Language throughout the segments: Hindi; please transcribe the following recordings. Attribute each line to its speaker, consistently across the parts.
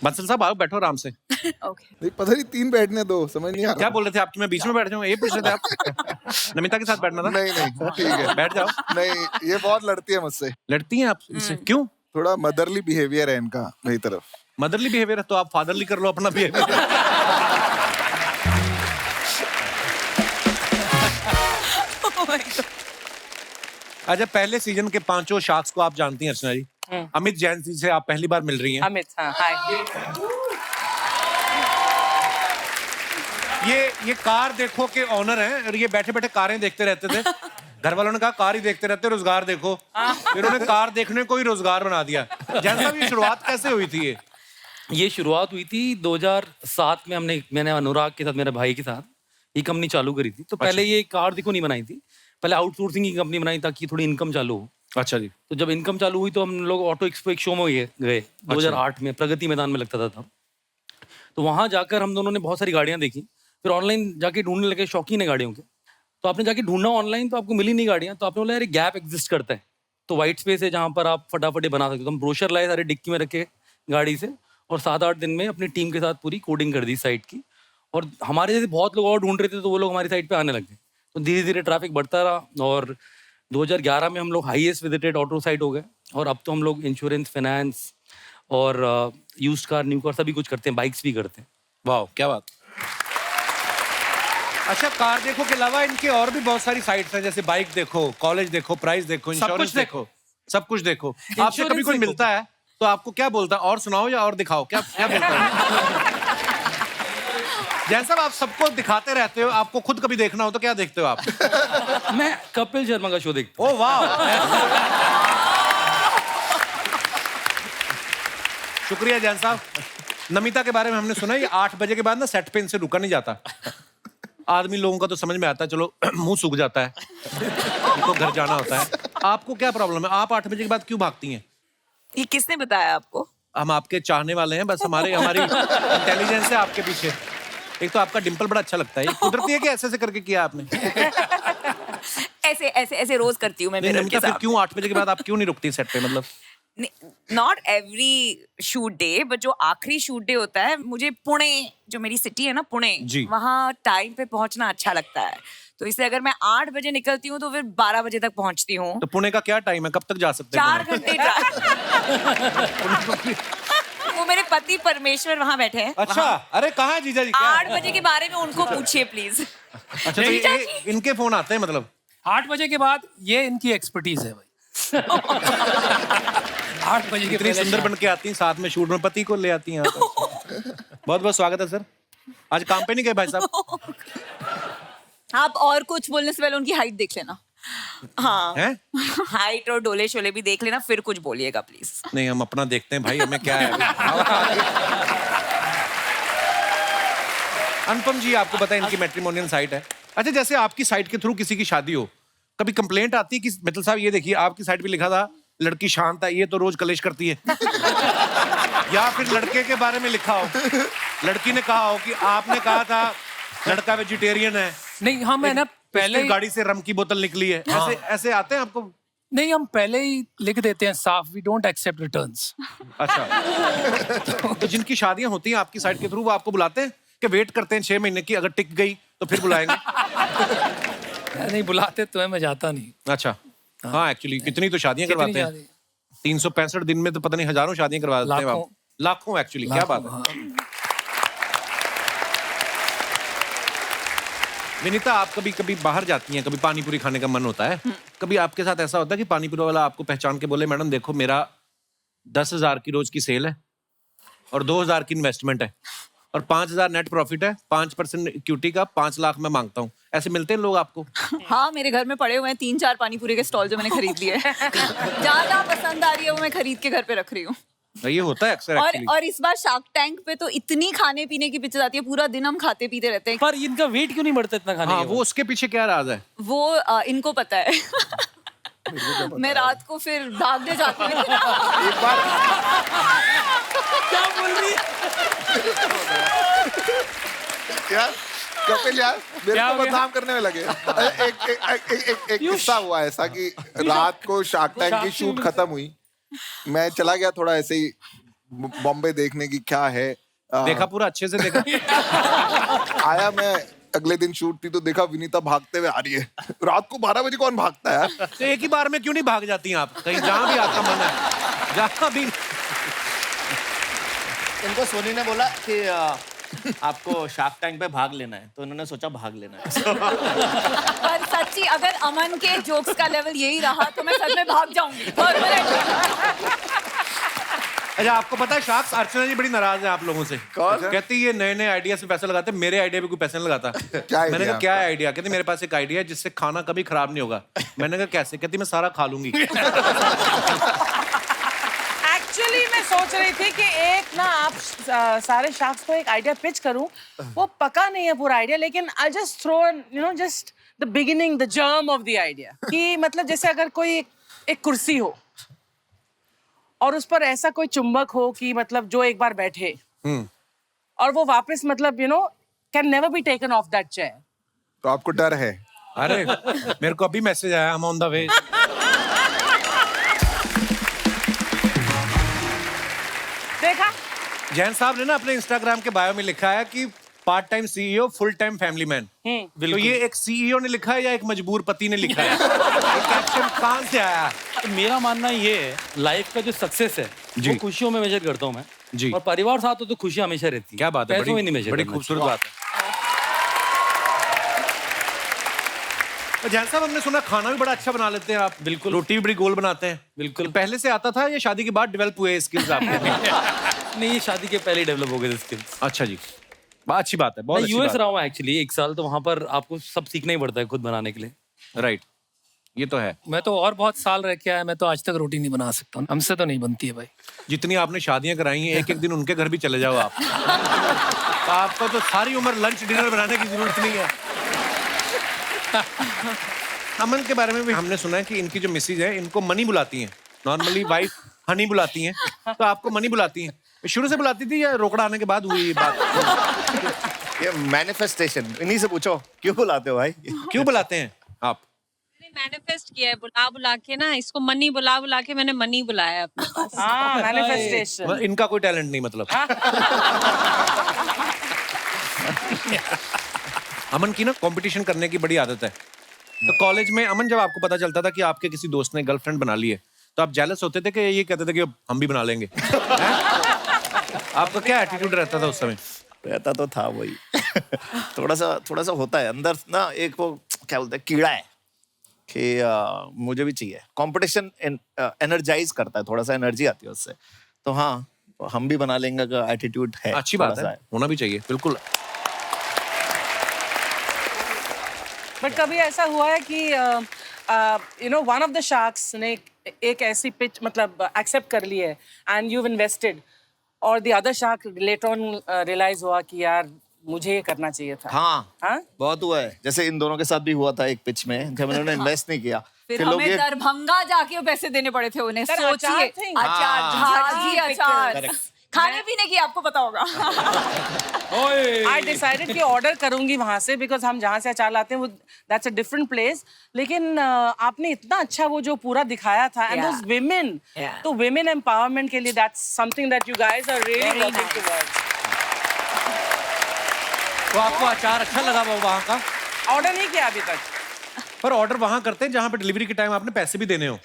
Speaker 1: बंसल साहब आओ, बैठो आराम से।
Speaker 2: नहीं, पता नहीं 3 बैठने दो, समझ नहीं आ
Speaker 1: क्या
Speaker 2: रहा।
Speaker 1: बोल रहे थे आप कि मैं बीच में बैठ जाऊँ? ये पूछ रहे थे आप? नमिता के साथ बैठना था?
Speaker 2: नहीं नहीं, ठीक है,
Speaker 1: बैठ जाओ।
Speaker 2: नहीं, ये बहुत लड़ती है मुझसे।
Speaker 1: लड़ती हैं आप इनसे? क्यों?
Speaker 2: थोड़ा मदरली बिहेवियर है इनका मेरी तरफ।
Speaker 1: मदरली बिहेवियर है तो आप फादरली कर लो अपना बिहेवियर। अच्छा, पहले सीजन के 5 शार्क्स को आप जानती हैं अर्चना जी? अमित जैन जी से आप पहली बार मिल रही हैं।
Speaker 3: अमित, हाँ, हाय।
Speaker 1: ये कार देखो के ऑनर हैं और ये बैठे बैठे कारें देखते रहते थे। घर वालों ने कहा कार ही देखते रहते, रोजगार देखो। फिर उन्होंने कार देखने को ही रोजगार बना दिया। जैन साहब, ये शुरुआत कैसे हुई थी?
Speaker 4: ये शुरुआत हुई थी 2007 में। मैंने अनुराग के साथ, मेरे भाई के साथ ये कंपनी चालू करी थी। तो पहले ये कार देखो नहीं बनाई थी, पहले आउटसोर्सिंग की कंपनी बनाई ताकि थोड़ी इनकम चालू हो।
Speaker 1: अच्छा जी।
Speaker 4: तो जब इनकम चालू हुई तो हम लोग ऑटो एक्सपो एक शो में गए 2008 में, प्रगति मैदान में लगता था तब। तो वहां जाकर हम दोनों ने बहुत सारी गाड़ियां देखी, फिर ऑनलाइन जाके ढूंढने लगे, शौकीन है गाड़ियों के। तो आपने जाके ढूंढना ऑनलाइन तो आपको मिली नहीं गाड़ियां, तो आपने बोला यार गैप एग्जिस्ट करता है, तो व्हाइट स्पेस है जहाँ पर आप फटाफट ये बना सकते हो। तो हम ब्रोशर लाए सारे डिक्की में रखे गाड़ी से, और 7-8 दिन में अपनी टीम के साथ पूरी कोडिंग कर दी साइट की। और हमारे जैसे बहुत लोग और ढूंढ रहे थे तो वो लोग हमारी साइट पे आने लगे। तो धीरे धीरे ट्रैफिक बढ़ता रहा और 2011 में हम लोग हाईएस्ट विजिटेड ऑटो साइट हो गए। और अब तो हम लोग इंश्योरेंस, फाइनेंस और यूज्ड कार, न्यू कार सभी कुछ करते हैं, बाइक्स भी करते हैं।
Speaker 1: वाह, क्या बात। अच्छा, कार देखो के अलावा इनके और भी बहुत सारी साइट्स हैं, जैसे बाइक देखो, कॉलेज देखो, प्राइस देखो, इंश्योरेंस देखो, सब कुछ देखो। आपसे कभी कोई मिलता है तो आपको क्या बोलता है? और सुनाओ या और दिखाओ, क्या क्या बोलता है? जैन साहब, आप सबको दिखाते रहते हो, आपको खुद कभी देखना हो तो क्या देखते हो आप?
Speaker 4: मैं कपिल शर्मा का शो देखता
Speaker 1: ओह वाह। शुक्रिया जैन साहब। नमिता के बारे में हमने सुना, ये 8 बजे के बाद ना सेट पे इनसे रुका नहीं जाता। आदमी लोगों का तो समझ में आता है, चलो मुंह सूख जाता है, उनको घर जाना होता है। आपको क्या प्रॉब्लम है? आप 8 बजे के बाद क्यों भागती हैं?
Speaker 3: ये किसने बताया आपको?
Speaker 1: हम आपके चाहने वाले हैं, बस हमारी इंटेलिजेंस है आपके पीछे। एक तो आपका डिंपल बड़ा अच्छा लगता है, ये कुदरती है कि ऐसे ऐसे करके किया आपने?
Speaker 3: ऐसे ऐसे ऐसे रोज करती हूँ मैं
Speaker 1: नहीं,
Speaker 3: मिरर
Speaker 1: नमिता,
Speaker 3: के
Speaker 1: फिर
Speaker 3: साथ।
Speaker 1: क्यों 8 बजे के बाद आप क्यों नहीं रुकती सेट पे? मतलब
Speaker 3: not every shoot day, but जो आखिरी शूट डे होता है, मुझे पुणे, जो मेरी सिटी है ना पुणे, वहाँ टाइम पे पहुंचना अच्छा लगता है। तो इसलिए अगर मैं 8 बजे निकलती हूँ तो फिर 12 बजे तक पहुंचती हूँ।
Speaker 1: तो पुणे का क्या टाइम है, कब तक जा सकते हैं?
Speaker 3: 4 घंटे वो मेरे पति परमेश्वर वहाँ बैठे हैं।
Speaker 1: अच्छा, अरे कहाँ है जीजा जी?
Speaker 3: 8 बजे के बारे में उनको पूछिए प्लीज।
Speaker 1: अच्छा, तो इनके फोन आते हैं मतलब
Speaker 5: 8 बजे के बाद? ये इनकी एक्सपर्टीज है भाई। 8 बजे के
Speaker 1: इतनी सुंदर बन के आती हैं, साथ में शूट में पति को ले आती हैं। बहुत बहुत स्वागत है सर। आज काम पे नहीं गए भाई साहब?
Speaker 3: आप और कुछ बोलने से पहले उनकी हाइट देख लेना। हाँ, हाइट और डोले शोले भी देख लेना, फिर कुछ बोलिएगा प्लीज।
Speaker 1: नहीं, हम अपना देखते हैं भाई, हमें क्या है। अनुपम जी, आपको पता है इनकी मैट्रिमोनियल साइट है। अच्छा, जैसे आपकी साइट के थ्रू किसी की शादी हो, कभी कंप्लेंट आती है कि मित्तल साहब ये देखिए आपकी साइट पे लिखा था लड़की शांत है, ये तो रोज कलेश करती है? या फिर लड़के के बारे में लिखा हो, लड़की ने कहा हो कि आपने कहा था लड़का वेजिटेरियन है?
Speaker 5: नहीं, हम है ना पहले
Speaker 1: गाड़ी से रम की बोतल निकली है, ऐसे ऐसे आते हैं आपको?
Speaker 5: नहीं, हम पहले ही लिख देते हैं साफ, वी डोंट एक्सेप्ट रिटर्न्स।
Speaker 1: अच्छा। तो जिनकी शादियां होती हैं आपकी साइट के थ्रू, वो आपको बुलाते हैं कि वेट करते हैं 6 महीने की, अगर टिक गई तो फिर बुलाएंगे?
Speaker 5: नहीं, बुलाते तो है, मैं जाता नहीं।
Speaker 1: अच्छा। हाँ, एक्चुअली कितनी तो शादियां करवाते हैं, 365 दिन में तो पता नहीं हजारों शादियां करवा देते हैं आप। लाखों एक्चुअली, क्या बात है। विनीता, आप कभी कभी बाहर जाती हैं, कभी पानी पूरी खाने का मन होता है, कभी आपके साथ ऐसा होता है कि पानी पूरी वाला आपको पहचान के बोले मैडम देखो मेरा 10,000 की रोज की सेल है और 2,000 की इन्वेस्टमेंट है और 5,000 नेट प्रॉफिट है, 5% इक्विटी का 5 लाख मैं मांगता हूँ? ऐसे मिलते हैं लोग आपको?
Speaker 3: हाँ, मेरे घर में पड़े हुए हैं 3-4 पानी पूरी के स्टॉल जो मैंने खरीद लिए हैं। ज्यादा पसंद आ रही है वो मैं खरीद के घर पे रख रही हूँ।
Speaker 1: ये होता है अक्सर।
Speaker 3: और इस बार शार्क टैंक पे तो इतनी खाने पीने की पिक्चर आती है, पूरा दिन हम खाते पीते रहते हैं।
Speaker 4: पर इनका वेट क्यों नहीं बढ़ता इतना खाने
Speaker 1: हाँ, वो उसके पीछे क्या राज है?
Speaker 3: वो इनको पता है। मैं रात को फिर भागने जाती हूँ।
Speaker 2: एक बार
Speaker 4: क्या बोल रही
Speaker 2: यार, कपिल यार, मेरे को बदनाम करने में लगे। एक किस्सा हुआ ऐसा कि रात को शार्क टैंक की शूट खत्म हुई, मैं चला गया थोड़ा ऐसे ही बॉम्बे देखने की क्या है।
Speaker 1: देखा पूरा अच्छे से देखा?
Speaker 2: आया मैं, अगले दिन शूट थी तो देखा विनीता भागते हुए आ रही है। रात को 12 बजे कौन भागता है यार?
Speaker 1: तो एक ही बार में क्यों नहीं भाग जाती हैं आप कहीं, जहां भी आपका मन है, जहां भी?
Speaker 6: इनको सोनी ने बोला कि आपको शार्क टैंक पे भाग लेना है, तो उन्होंने सोचा भाग लेना है।
Speaker 3: पर सच्ची अगर अमन के जोक्स का लेवल यही रहा तो मैं सच में भाग जाऊंगी।
Speaker 1: अच्छा, आपको पता है शार्क्स, अर्चना जी बड़ी नाराज है आप लोगों से।
Speaker 2: कौन?
Speaker 1: कहती है ये नए नए आइडिया से पैसा लगाते हैं, मेरे आइडिया पे कोई पैसा नहीं लगाता।
Speaker 2: क्या
Speaker 1: मैंने कहा
Speaker 2: idea
Speaker 1: क्या आइडिया? कहती मेरे पास एक आइडिया है जिससे खाना कभी खराब नहीं होगा। मैंने कहा कैसे? कहती मैं सारा खा लूंगी।
Speaker 7: एक्चुअली मैं सोच रही थी कि एक ना आप सारे शार्क्स को एक आइडिया पिच करूं, वो पका नहीं है पूरा आइडिया, लेकिन I just throw just the beginning, the germ of the idea. कि मतलब जैसे अगर कोई एक कुर्सी हो और उस पर ऐसा कोई चुंबक हो कि मतलब जो एक बार बैठे और वो वापस मतलब can never be taken of that chair.
Speaker 2: तो आपको डर है?
Speaker 1: अरे मेरे को अभी मैसेज आया, हम ऑन द वे।
Speaker 7: देखा?
Speaker 1: जैन साहब ने ना अपने इंस्टाग्राम के बायो में लिखा है कि part time CEO, full time family man. तो ये एक सीईओ ने लिखा है या एक मजबूर पति ने लिखा है? ये कैप्शन कहां से आया?
Speaker 4: तो मेरा मानना ये है, लाइफ का जो सक्सेस है
Speaker 1: जी।
Speaker 4: वो खुशियों में मेजर करता हूँ मैं
Speaker 1: जी।
Speaker 4: और परिवार साथ हो तो खुशियां हमेशा रहती है।
Speaker 1: क्या बात है,
Speaker 4: पैसों में नहीं
Speaker 1: बड़ी
Speaker 4: मेजर
Speaker 1: बड़ी
Speaker 4: करना
Speaker 1: खूबसूरत
Speaker 4: चाहिए।
Speaker 1: बात है। तो जैन साहब, हमने सुना खाना भी बड़ा अच्छा बना लेते हैं आप।
Speaker 4: बिल्कुल।
Speaker 1: रोटी भी बड़ी गोल बनाते हैं।
Speaker 4: बिल्कुल।
Speaker 1: तो पहले से आता था या शादी के बाद डेवलप हुए स्किल्स आपके?
Speaker 4: नहीं, ये शादी के पहले डेवलप हो गए स्किल्स।
Speaker 1: अच्छा जी, बहुत अच्छी बात है, बहुत
Speaker 4: मैं
Speaker 1: अच्छी
Speaker 4: यूएस
Speaker 1: बात
Speaker 4: रहा हूँ एक्चुअली 1 साल, तो वहां पर आपको सब सीखना ही पड़ता है खुद बनाने के लिए।
Speaker 1: है। राइट, ये तो है।
Speaker 5: मैं तो और बहुत साल रह के आया, मैं तो आज तक रोटी नहीं बना सकता हूँ, हमसे तो नहीं बनती है भाई।
Speaker 1: जितनी आपने शादियां कराई हैं, एक एक दिन उनके घर भी चले जाओ आप। तो आपको तो सारी उम्र लंच डिनर बनाने की जरूरत नहीं है। अमन के बारे में भी हमने सुना है कि इनकी जो मिसेज है, इनको मनी बुलाती हैं। नॉर्मली वाइफ हनी बुलाती हैं, तो आपको मनी बुलाती हैं। शुरू से बुलाती थी या रोकड़ा आने के बाद हुई ये बात?
Speaker 6: ये मैनिफेस्टेशन, इन्हीं से पूछो क्यों बुलाते हो भाई?
Speaker 1: क्यों बुलाते हैं आप?
Speaker 8: मैनिफेस्ट किया है, बुला बुला के ना, इसको मनी बुला बुला के मैंने मनी बुलाया अपने पास।
Speaker 7: हाँ, मैनिफेस्टेशन।
Speaker 1: इनका कोई टैलेंट नहीं मतलब। अमन की ना कंपटीशन करने की बड़ी आदत है। तो कॉलेज में अमन, जब आपको पता चलता था कि आपके किसी दोस्त ने गर्लफ्रेंड बना ली है, तो आप जेलस होते थे कि ये कहते थे कि हम भी बना लेंगे? आपका क्या एटीट्यूड रहता था उस समय?
Speaker 6: रहता तो था वही। थोड़ा सा होता है अंदर ना, एक वो क्या बोलते हैं, कीड़ा है कि मुझे भी चाहिए। कंपटीशन एनर्जाइज करता है, थोड़ा सा एनर्जी आती है उससे। तो हाँ, हम भी बना लेंगे का एटीट्यूड है।
Speaker 1: अच्छी बात है, होना भी चाहिए, बिल्कुल।
Speaker 7: बट कभी ऐसा हुआ है कि वन ऑफ द शार्क्स ने एक ऐसी पिच मतलब एक्सेप्ट कर ली है एंड यू इन्वेस्टेड, और the other shark later on realise हुआ कि यार मुझे ये करना चाहिए था?
Speaker 6: हाँ, बहुत हुआ है। जैसे इन दोनों के साथ भी हुआ था एक पिच में, जब उन्होंने इन्वेस्ट नहीं किया,
Speaker 3: फिर हमें दरभंगा जाके वो पैसे देने पड़े थे उन्हें। सोचिए, अचार खाने पीने की, आपको पता होगा।
Speaker 7: आई डिसाइडेड कि ऑर्डर करूंगी वहां से, बिकॉज हम जहाँ से अचार लाते हैं वो दैट्स अ डिफरेंट प्लेस। लेकिन आपने इतना अच्छा वो जो पूरा दिखाया था, एंड दोस विमेन, तो विमेन एम्पावरमेंट के लिए that's something that you guys are really working towards.
Speaker 1: तो आपको अचार अच्छा लगा वो वहाँ का?
Speaker 7: ऑर्डर नहीं किया अभी तक,
Speaker 1: पर ऑर्डर वहाँ करते हैं जहाँ पे डिलीवरी के टाइम आपने पैसे भी देने हो।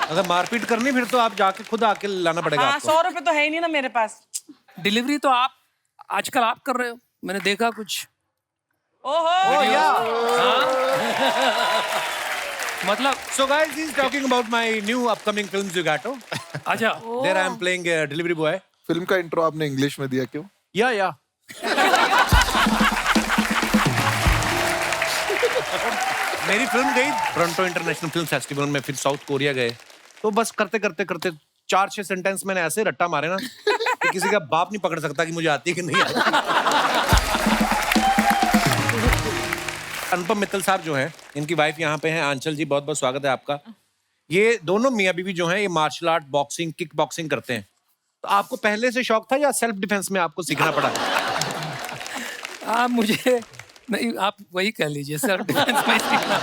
Speaker 1: अगर मारपीट करनी फिर तो आप जाके खुद आके लाना पड़ेगा।
Speaker 7: हाँ,
Speaker 1: आपको
Speaker 7: 100 रुपए तो है ही नहीं ना मेरे पास।
Speaker 5: डिलीवरी तो आप आजकल आप कर रहे हो, मैंने देखा कुछ।
Speaker 7: ओहो
Speaker 5: मतलब
Speaker 1: So guys, he's talking about my new upcoming film Zugato.
Speaker 5: अच्छा,
Speaker 1: There I am playing a delivery boy.
Speaker 2: Film का इंट्रो आपने इंग्लिश में दिया क्यों?
Speaker 1: या मेरी फिल्म गई टोरंटो इंटरनेशनल फिल्म फेस्टिवल में, फिर साउथ कोरिया गए, तो बस करते 4-6 सेंटेंस मैंने ऐसे रट्टा मारे ना कि किसी का बाप नहीं पकड़ सकता कि मुझे आती है कि नहीं आती। अनुपम मित्तल साहब जो हैं, इनकी वाइफ यहाँ पे हैं, आंचल जी, बहुत बहुत स्वागत है आपका। ये दोनों मियाँ बीवी जो हैं, ये martial art, boxing, kick boxing करते हैं। तो आपको पहले से शौक था या सेल्फ डिफेंस में आपको सीखना पड़ा?
Speaker 5: आप मुझे नहीं, आप वही कह लीजिए, सेल्फ डिफेंस में सीखना।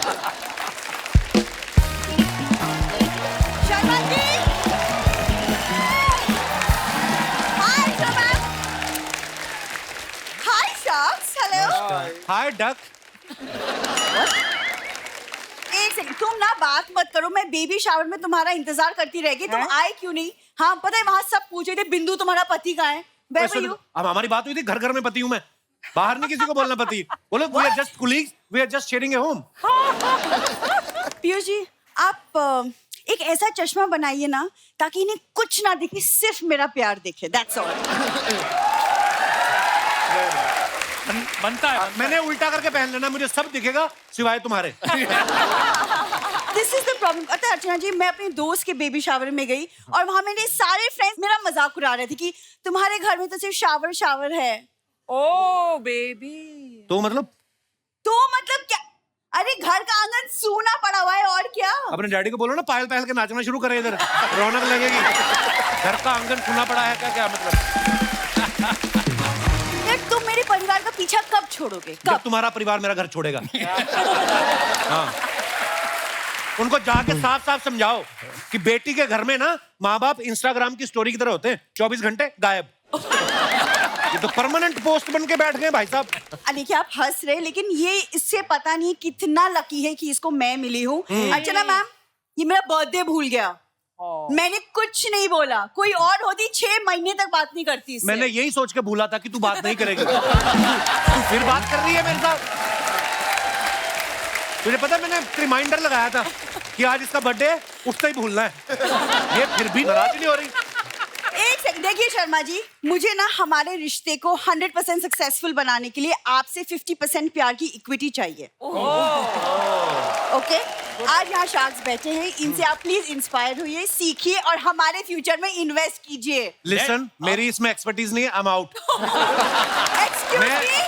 Speaker 1: हाय डक।
Speaker 9: एक सेकंड, तुम ना बात मत करो। मैं बेबी शावर में तुम्हारा इंतजार करती रह गई, तुम आए क्यों नहीं? हाँ पता है, वहाँ सब पूछे थे बिंदु तुम्हारा पति कहाँ है? Where were you?
Speaker 1: अब हमारी बात हुई थी, घर घर में पति हूँ मैं, बाहर नहीं किसी को बोलना पति। बोलो we are just colleagues, we are just sharing a home.
Speaker 9: Piyush ji, आप एक ऐसा चश्मा बनाइए ना ताकि इन्हें कुछ ना दिखे, सिर्फ मेरा प्यार दिखे। That's all.
Speaker 5: बनता है।
Speaker 1: मैंने उल्टा करके पहन लेना, मुझे सब दिखेगा सिवाय तुम्हारे।
Speaker 9: This is the problem. अच्छा अर्चना जी, मैं अपने दोस्त के बेबी शावर में गई और वहाँ मेरे सारे फ्रेंड्स मेरा मजाक उड़ा रहे थे कि तुम्हारे घर में तो सिर्फ शावर है।
Speaker 7: Oh baby.
Speaker 1: तो मतलब
Speaker 9: क्या? अरे घर का आंगन सूना पड़ा हुआ है और क्या?
Speaker 1: अपने डैडी को बोलो ना पायल पहल के नाचना शुरू करे, इधर रौनक लगेगी। घर का आंगन सूना पड़ा है क्या मतलब?
Speaker 9: यार तुम मेरे परिवार का पीछा कब छोड़ोगे?
Speaker 1: जब तुम्हारा परिवार मेरा घर छोड़ेगा। हाँ, उनको जाके साफ साफ समझाओ कि बेटी के घर में ना माँ बाप इंस्टाग्राम की स्टोरी की तरह होते हैं, 24 घंटे गायब। ये तो परमानेंट पोस्ट बन के बैठ गए भाई साहब।
Speaker 9: देखिए आप हंस रहे, लेकिन ये इससे पता नहीं कितना लकी है कि इसको मैं मिली हूँ। अर्चना मैम, ये मेरा बर्थडे भूल गया। मैंने कुछ नहीं बोला, कोई और होती 6 महीने तक बात नहीं करती इससे।
Speaker 1: मैंने यही सोच के भूला था कि तू बात नहीं करेगी। तू फिर बात कर रही है मेरे साथ। तुझे पता है मैंने रिमाइंडर लगाया था कि आज इसका बर्थडे है, उठते ही भूलना है। ये फिर भी नाराज नहीं हो रही।
Speaker 9: एक सेकंड, देखिए शर्मा जी, मुझे ना हमारे रिश्ते को 100% सक्सेसफुल बनाने के लिए आपसे 50% प्यार की इक्विटी चाहिए। ओके? आज यहाँ शार्क्स बैठे हैं, इनसे आप प्लीज इंस्पायर होइए, सीखिए और हमारे फ्यूचर में इन्वेस्ट कीजिए।
Speaker 1: लिसन, मेरी इसमें एक्सपर्टीज नहीं है, I am out.
Speaker 9: Excuse me?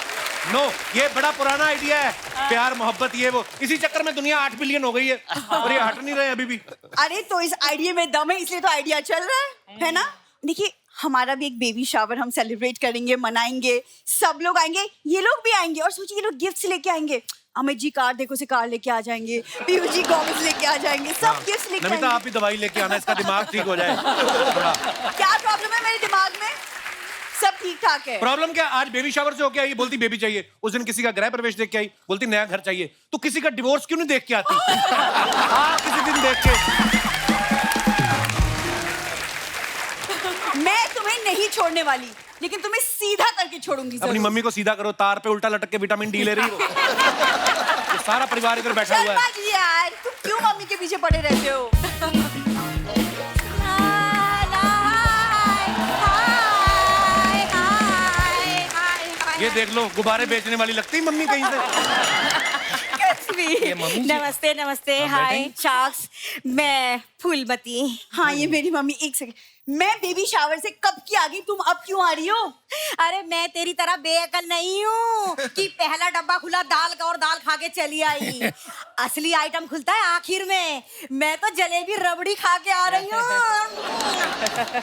Speaker 1: No, ये बड़ा पुराना आइडिया है, प्यार मोहब्बत ये वो, इसी चक्कर में दुनिया 8 बिलियन हो गई है और ये हट नहीं रहे अभी भी।
Speaker 9: अरे तो इस आइडिया में दम है, इसलिए तो आइडिया चल रहा है ना? देखिए हमारा भी एक बेबी शावर हम सेलिब्रेट करेंगे, मनाएंगे, सब लोग आएंगे, ये लोग भी आएंगे और सोचिए ये लोग गिफ्ट्स लेके आएंगे। अमित जी कार देखो से कार लेके आ जाएंगे, पीयूष जी गॉगल्स लेके आ जाएंगे, सब गिफ्ट्स लेके
Speaker 1: नमिता आप भी दवाई लेके आना, इसका दिमाग ठीक हो जाए थोड़ा।
Speaker 9: क्या प्रॉब्लम है मेरे दिमाग में? सब ठीक ठाक है।
Speaker 1: प्रॉब्लम क्या? आज बेबी शावर से होके आई, बोलती बेबी चाहिए। उस दिन किसी का गृह प्रवेश देख के आई, बोलती नया घर चाहिए। तो किसी का डिवोर्स क्यों नहीं देख के आती? किसी दिन देख के।
Speaker 9: मैं तुम्हें नहीं छोड़ने वाली, लेकिन तुम्हें सीधा करके छोड़ूंगी।
Speaker 1: अपनी मम्मी को सीधा करो, तार पे उल्टा लटक के विटामिन डी ले रही हो। ये सारा परिवार इधर बैठा हुआ है।
Speaker 9: जी यार, तुम क्यों मम्मी के पीछे पड़े रहते हो?
Speaker 1: ये देख लो, गुब्बारे बेचने वाली लगती मम्मी कहीं से।
Speaker 9: नमस्ते नमस्ते, हाय शार्क्स, मैं फूलमती। हाँ ये मेरी मम्मी। एक सेकंड, मैं बेबी शावर से कब की आ गई, तुम अब क्यों आ रही हो?
Speaker 10: अरे मैं तेरी तरह बेअकल नहीं हूँ कि पहला डब्बा खुला दाल का और दाल खा के चली आई। असली आइटम खुलता है आखिर में। मैं तो जलेबी रबड़ी खा के आ रही हूँ।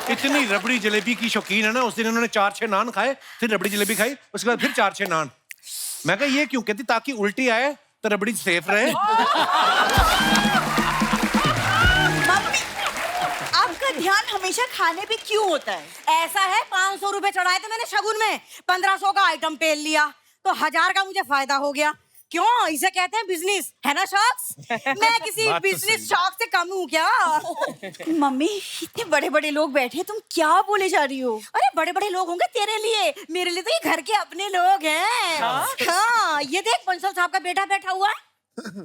Speaker 1: इतनी रबड़ी जलेबी की शौकीन है ना, उस दिन उन्होंने 4-6 नान खाए, फिर रबड़ी जलेबी खाई, उसके बाद फिर 4-6 नान। मैं कहा ये क्यों कहती? ताकि उल्टी आए तो रबड़ी सेफ रहे।
Speaker 9: मम्मी, आपका ध्यान हमेशा खाने पे क्यों होता है?
Speaker 10: ऐसा है, 500 रुपए चढ़ाए थे मैंने शगुन में, 1500 का आइटम पेल लिया तो 1000 का मुझे फायदा हो गया। क्यों? इसे कहते हैं बिजनेस, है ना शॉक्स? मैं किसी बिजनेस शॉक से कम हूँ क्या?
Speaker 9: मम्मी इतने बड़े बड़े लोग बैठे हैं, तुम क्या बोले जा रही हो?
Speaker 10: अरे बड़े बड़े लोग होंगे तेरे लिए, मेरे लिए तो ये घर के अपने लोग हैं। हाँ, ये देख बंसल साहब का बेटा बैठा हुआ है।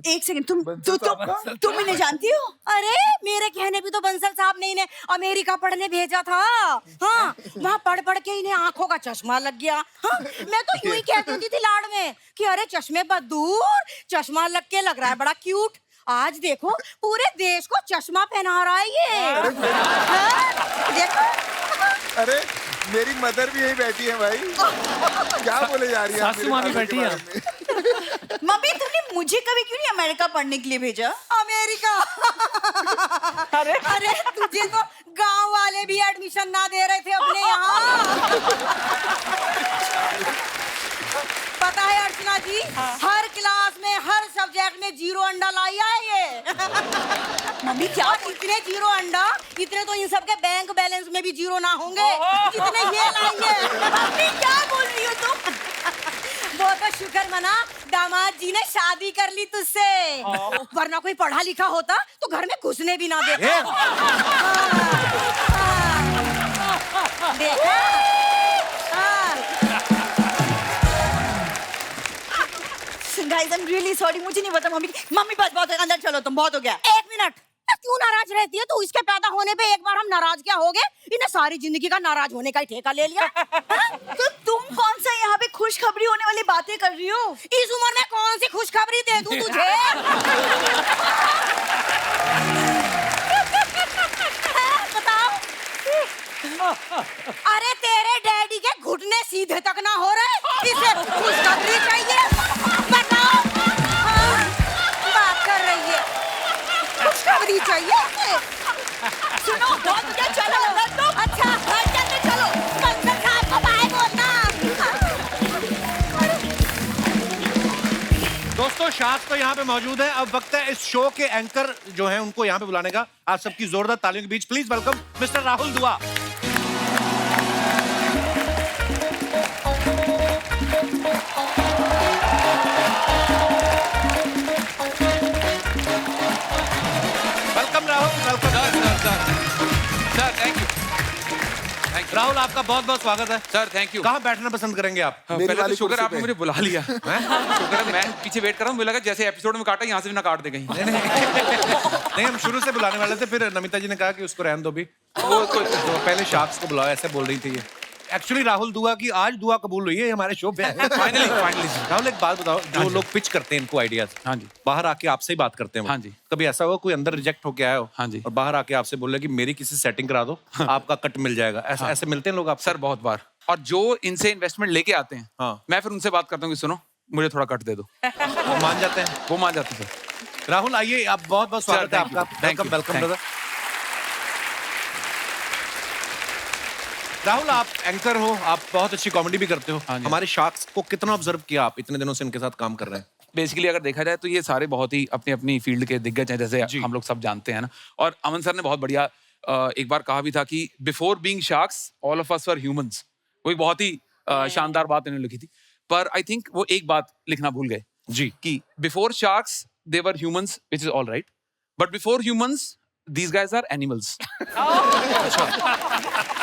Speaker 9: एक सेकंड, तुम इन्हें जानती हो?
Speaker 10: अरे मेरे कहने भी तो बंसल साहब ने इन्हें अमेरिका पढ़ने भेजा था। हाँ, वहाँ पढ़ पढ़ के इन्हें आंखों का चश्मा लग गया। हाँ, मैं तो यूं ही कहती होती थी लाड़ में कि अरे चश्मे पर दूर, चश्मा लग के लग रहा है बड़ा क्यूट। आज देखो पूरे देश को चश्मा पहना रहा है ये। हाँ, देखो।
Speaker 2: अरे मेरी मदर भी यही बैठी है भाई। क्या बोले जा रही है?
Speaker 5: सासू माँ भी बैठी है।
Speaker 9: मम्मी तुमने मुझे कभी क्यों नहीं अमेरिका पढ़ने के लिए भेजा?
Speaker 10: अमेरिका? अरे तुझे तो गांव वाले भी एडमिशन ना दे रहे थे अपने यहाँ। पता है अर्चना जी, हर क्लास में हर सब्जेक्ट में 0 अंडा लाई है ये।
Speaker 9: मम्मी क्या?
Speaker 10: इतने 0 अंडा, इतने तो इन सब के बैंक बैलेंस में भी 0 ना होंगे जितने ये लाई है।
Speaker 9: मम्मी क्या बोल रही हो तुम?
Speaker 10: वो तो शुक्र ना दामाद जी ने शादी कर ली तुझसे, वरना कोई पढ़ा लिखा होता तो घर में घुसने भी ना देता। देखा?
Speaker 9: Guys, I'm really sorry. मुझे नहीं पता मम्मी बस बहुत है, अंदर चलो तुम, बहुत हो गया।
Speaker 10: 1 मिनट, क्यों नाराज रहती है तू? इसके पैदा होने पे एक बार हम नाराज क्या हो गए, इन्हें सारी जिंदगी का नाराज होने का ही ठेका ले लिया।
Speaker 9: तो तुम कौन सा यहाँ पे खुशखबरी होने वाली बातें कर रही हो?
Speaker 10: इस उम्र में कौन सी खुशखबरी दे दूं तुझे? बताओ। अरे तेरे डैडी के घुटने सीधे तक ना हो रहे, इसे खुशखबरी चाहिए? बताओ। हाँ, बात कर रही है, खुशखबरी चाहिए इसे?
Speaker 9: सुनो, बहुत हो गया, चलो अंदर तुम।
Speaker 10: अच्छा, जल्दी चलो, बंसल साहब को बाय बोलना।
Speaker 1: दोस्तों शार्क्स तो यहाँ पे मौजूद है। अब वक्त है इस शो के एंकर जो हैं उनको यहाँ पे बुलाने का। आप सबकी जोरदार तालियों के बीच प्लीज वेलकम मिस्टर राहुल दुआ। Welcome Rahul, welcome.
Speaker 11: Sir thank you.
Speaker 1: Rahul आपका बहुत बहुत स्वागत है
Speaker 11: सर। Thank you.
Speaker 1: कहाँ बैठना पसंद करेंगे आप?
Speaker 11: पहले तो शुक्र आपने मुझे बुला लिया। शुक्र है, मैं पीछे वेट कर रहा हूँ, मुझे लगा जैसे एपिसोड में काटा यहाँ से भी ना काट दे कहीं।
Speaker 1: नहीं हम शुरू से बुलाने वाले थे, फिर नमिता जी ने कहा कि उसको रहने दो भी, वो तो पहले शार्क्स को बुलाओ, ऐसे बोल रही थी ये। एक्चुअली राहुल दुआ की आज दुआ कबूल हुई है हमारे शो पे। फाइनली राहुल एक बात बताओ, जो लोग पिच करते हैं इनको आइडियाज,
Speaker 11: हाँ जी,
Speaker 1: बाहर आके आपसे ही बात करते हैं।
Speaker 11: हाँ जी।
Speaker 1: कभी ऐसा हुआ कोई अंदर रिजेक्ट होके आया हो,
Speaker 11: हाँ जी,
Speaker 1: और बाहर आके आपसे बोले कि मेरी किसी सेटिंग करा दो, आपका कट मिल जाएगा, ऐसे ऐसे मिलते हैं लोग आप?
Speaker 11: सर बहुत बार। और जो इनसे इन्वेस्टमेंट लेके आते हैं,
Speaker 1: हाँ,
Speaker 11: मैं फिर उनसे बात करता हूँ कि सुनो मुझे थोड़ा कट दे दो,
Speaker 1: वो मान जाते हैं?
Speaker 11: वो मान जाते हैं सर।
Speaker 1: राहुल आइए, आप बहुत बहुत स्वागत है आपका। Welcome welcome brother. राहुल आप एंकर हो, आप बहुत अच्छी कॉमेडी भी करते हो। हमारे शार्क्स को कितना ऑब्जर्व किया आप, इतने दिनों से इनके साथ काम कर रहे हैं?
Speaker 11: बेसिकली अगर देखा जाए तो ये सारे बहुत ही अपनी अपनी फील्ड के दिग्गज हैं, जैसे हम लोग सब जानते हैं ना। और अमन सर ने बहुत बढ़िया एक बार कहा भी था कि before being sharks all of us were humans. वो एक बहुत ही शानदार बात इन्होंने लिखी थी। पर आई थिंक वो एक बात लिखना भूल गए
Speaker 1: जी,
Speaker 11: कि before sharks they were humans which is all right, but before humans these guys are animals।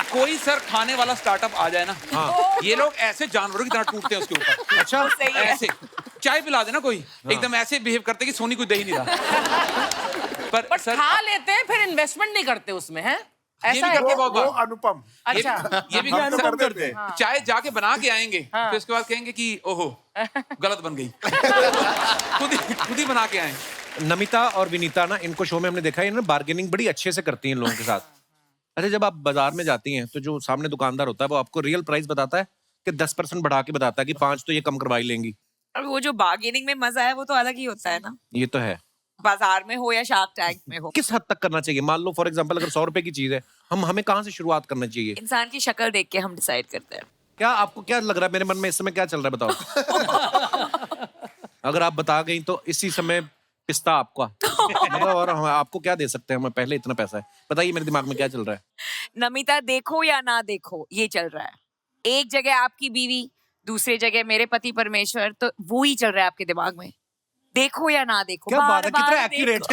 Speaker 11: कोई सर खाने वाला स्टार्टअप आ जाए ना, ये लोग ऐसे जानवरों की तरह टूटते हैं उसके ऊपर।
Speaker 1: अच्छा,
Speaker 11: ऐसे चाय पिला देना कोई, एकदम ऐसे बिहेव करते कि सोनी कोई दे ही नहीं रहा। पर सर
Speaker 7: खा लेते हैं, फिर इन्वेस्टमेंट नहीं करते उसमें, हैं?
Speaker 11: ये भी करते बहुत बार।
Speaker 2: अनुपम,
Speaker 7: अच्छा,
Speaker 11: ये भी करते हैं। चाय जाके बना के आएंगे, फिर उसके बाद कहेंगे कि ओहो गलत बन गई। खुद ही बना के आए।
Speaker 1: नमिता और विनीता ना, इनको शो में हमने देखा है, इन्होंने बार्गेनिंग बड़ी अच्छे से करती हैं इन लोगों के साथ। अच्छा, जब आप बाजार में जाती हैं तो जो सामने दुकानदार होता है वो आपको रियल प्राइस बताता है कि 10% बढ़ा के बताता है कि 5 तो ये कम करवा ही लेंगी?
Speaker 3: अब वो जो बार्गेनिंग में मजा है वो तो अलग ही होता है ना,
Speaker 1: ये तो है।
Speaker 3: बाजार में हो या शार्क टैंक में हो।
Speaker 1: किस हद तक करना चाहिए? मान लो फॉर एग्जांपल अगर 100 रुपए की चीज है, हमें कहाँ से शुरुआत करना चाहिए?
Speaker 3: इंसान की शक्ल देख के हम डिसाइड करते हैं।
Speaker 1: क्या आपको क्या लग रहा है, मेरे मन में इस समय क्या चल रहा है बताओ? अगर आप बता गई तो इसी समय पिस्ता आपका। और हम आपको क्या दे सकते हैं, हमें पहले इतना पैसा है, बताइए मेरे दिमाग में क्या चल रहा है?
Speaker 3: नमिता देखो या ना देखो ये चल रहा है। एक जगह आपकी बीवी, दूसरी जगह मेरे पति परमेश्वर, तो वो ही चल रहा है आपके दिमाग में। देखो या ना देखो,
Speaker 1: क्या बात है, कितना एक्यूरेट।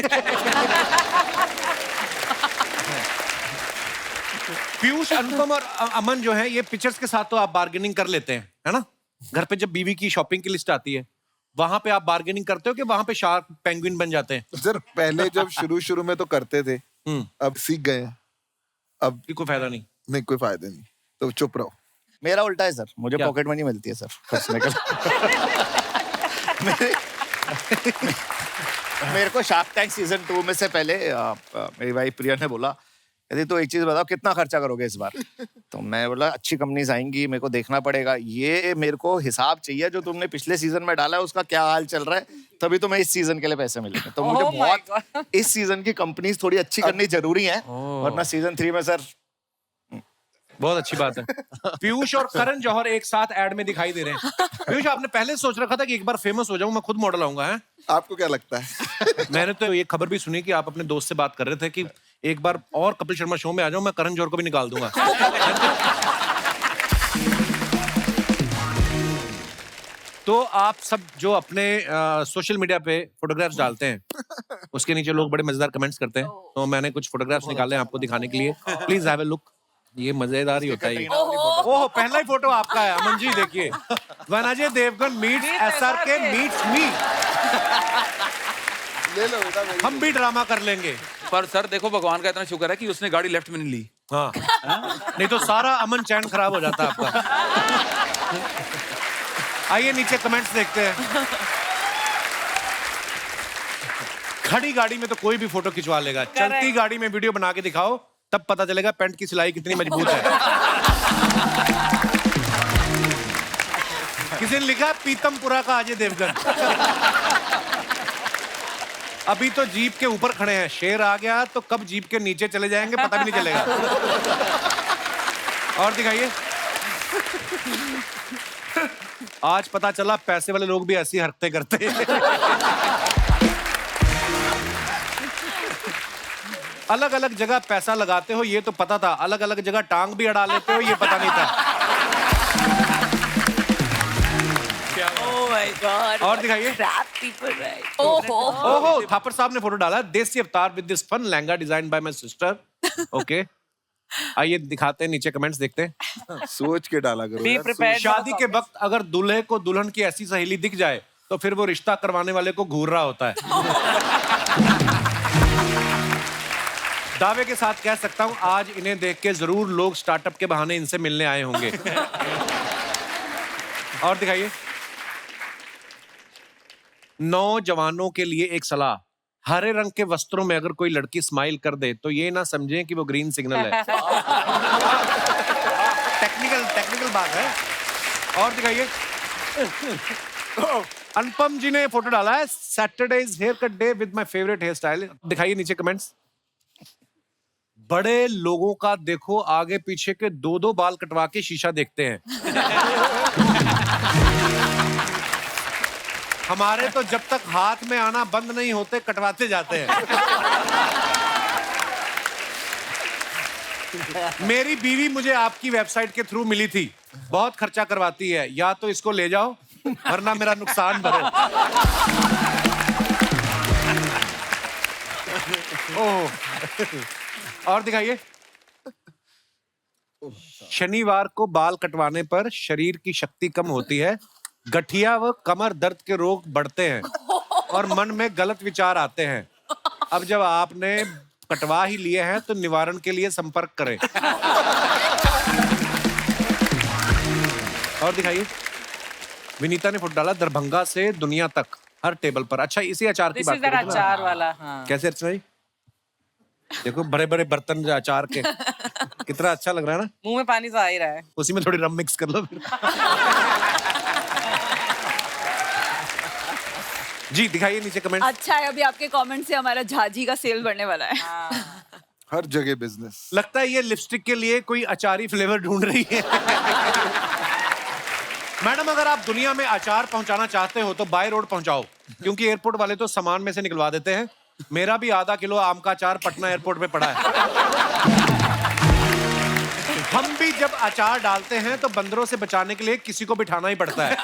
Speaker 1: पीयूष, अनुपम और अमन जो है, ये पिक्चर्स के साथ तो आप बार्गेनिंग कर लेते हैं, है ना? घर पे जब बीवी की शॉपिंग की लिस्ट आती है, वहां पे आप बार्गेनिंग करते हो कि वहां पे शार्क पेंगुइन बन जाते हैं?
Speaker 2: सर पहले जब शुरू में तो करते थे, अब सीख गए हैं, अब
Speaker 1: कोई फायदा नहीं,
Speaker 2: कोई फायदा नहीं, तो चुप रहो।
Speaker 6: मेरा उल्टा है सर, मुझे पॉकेट मनी मिलती है सर खर्चने के लिए। मेरे को शार्क टैंक सीजन 2 में से पहले मेरी वाइफ प्रिया ने बोला, यदि तो एक चीज बताओ कितना खर्चा करोगे इस बार? तो मैं बोला अच्छी कंपनीज आएंगी, मेरे को देखना पड़ेगा, ये मेरे को हिसाब चाहिए जो तुमने पिछले सीजन में डाला है उसका क्या हाल चल रहा है, तभी तुम्हें इस सीजन के लिए पैसे मिलेंगे। तो मुझे बहुत इस सीजन की कंपनीज थोड़ी अच्छी करनी जरूरी है, वरना सीजन 3 में सर।
Speaker 1: बहुत अच्छी बात है। पीयूष और करण जौहर एक साथ एड में दिखाई दे रहे हैं। पीयूष, आपने पहले सोच रखा था कि एक बार फेमस हो जाऊं, मैं खुद मॉडल आऊंगा, है?
Speaker 2: आपको क्या लगता है?
Speaker 1: मैंने तो ये खबर भी सुनी कि आप अपने दोस्त से बात कर रहे थे कि एक बार और कपिल शर्मा शो में आ जाऊं, मैं करण जौहर को भी निकाल दूंगा। तो आप सब जो अपने सोशल मीडिया पे फोटोग्राफ्स डालते हैं उसके नीचे लोग बड़े मजेदार कमेंट्स करते हैं, तो मैंने कुछ फोटोग्राफ्स निकाले हैं आपको दिखाने के लिए। Please have a look. ये मजेदार ही होता है ये। ओह, पहला ही फोटो आपका है अमन जी, देखिए। When Ajay Devgn meets SRK meets me.
Speaker 2: ले लो बेटा मेरी।
Speaker 1: हम भी ड्रामा कर लेंगे।
Speaker 11: पर सर देखो, भगवान का इतना शुक्र है कि उसने गाड़ी लेफ्ट में नहीं ली।
Speaker 1: हाँ, नहीं तो सारा अमन चैन खराब हो जाता आपका। आइए नीचे कमेंट्स देखते हैं। खड़ी गाड़ी में तो कोई भी फोटो खिंचवा लेगा, चलती गाड़ी में वीडियो बना के दिखाओ, तब पता चलेगा पैंट की सिलाई कितनी मजबूत है। किसी ने लिखा पीतमपुरा का अजय देवगन। अभी तो जीप के ऊपर खड़े हैं, शेर आ गया तो कब जीप के नीचे चले जाएंगे पता भी नहीं चलेगा। और दिखाइए। आज पता चला पैसे वाले लोग भी ऐसी हरकतें करते हैं। अलग अलग जगह पैसा लगाते हो ये तो पता था, अलग अलग जगह टांग भी अड़ा लेते हो ये पता नहीं था।
Speaker 3: Oh my God,
Speaker 1: और दिखाइए।
Speaker 3: trap people, right? ओहो,
Speaker 1: ओहो, थापर साहब ने फोटो डाला, desi avatar with this fun lehenga design by my sister. Okay, आइए दिखाते हैं, नीचे कमेंट्स देखते हैं।
Speaker 2: सोच के डाला करो
Speaker 7: Be
Speaker 2: यार,
Speaker 7: prepared.
Speaker 1: शादी के वक्त अगर दूल्हे को दुल्हन की ऐसी सहेली दिख जाए तो फिर वो रिश्ता करवाने वाले को घूर रहा होता है। दावे के साथ कह सकता हूं आज इन्हें देख के जरूर लोग स्टार्टअप के बहाने इनसे मिलने आए होंगे। और दिखाइए। नौजवानों के लिए एक सलाह, हरे रंग के वस्त्रों में अगर कोई लड़की स्माइल कर दे तो ये ना समझें कि वो ग्रीन सिग्नल है। टेक्निकल बात है। और दिखाइए। अनुपम जी ने फोटो डाला है, Saturday's hair cut day with my favourite hair style. दिखाइए नीचे कमेंट्स। बड़े लोगों का देखो आगे पीछे के 2-2 बाल कटवा के शीशा देखते हैं। हमारे तो जब तक हाथ में आना बंद नहीं होते कटवाते जाते हैं। मेरी बीवी मुझे आपकी वेबसाइट के थ्रू मिली थी, बहुत खर्चा करवाती है, या तो इसको ले जाओ वरना मेरा नुकसान भरो। ओह, और दिखाइए। शनिवार को बाल कटवाने पर शरीर की शक्ति कम होती है, गठिया व कमर दर्द के रोग बढ़ते हैं और मन में गलत विचार आते हैं। अब जब आपने कटवा ही लिए हैं तो निवारण के लिए संपर्क करें। और दिखाइए। विनीता ने फोटो डाला, दरभंगा से दुनिया तक हर टेबल पर। अच्छा, इसी अचार की
Speaker 7: This
Speaker 1: बात
Speaker 7: is that
Speaker 1: करें ना?
Speaker 7: अचार वाला, हाँ।
Speaker 1: कैसे अर्चना जी? देखो बड़े बड़े बर्तन अचार के, कितना अच्छा लग रहा है ना।
Speaker 7: मुंह में पानी तो आ ही रहा है।
Speaker 1: उसी में थोड़ी रम मिक्स कर लो फिर। जी दिखाइए नीचे कमेंट।
Speaker 9: अच्छा है, अभी आपके कमेंट से हमारा झाजी का सेल बढ़ने वाला है।
Speaker 2: हर जगह बिजनेस।
Speaker 1: लगता है ये लिपस्टिक के लिए कोई अचारी फ्लेवर ढूंढ रही है। मैडम, अगर आप दुनिया में अचार पहुंचाना चाहते हो तो बाय रोड पहुंचाओ, क्योंकि एयरपोर्ट वाले तो सामान में से निकलवा देते हैं। मेरा भी आधा किलो आम का अचार पटना एयरपोर्ट पे पड़ा है। हम भी जब अचार डालते हैं तो बंदरों से बचाने के लिए किसी को बिठाना ही पड़ता है।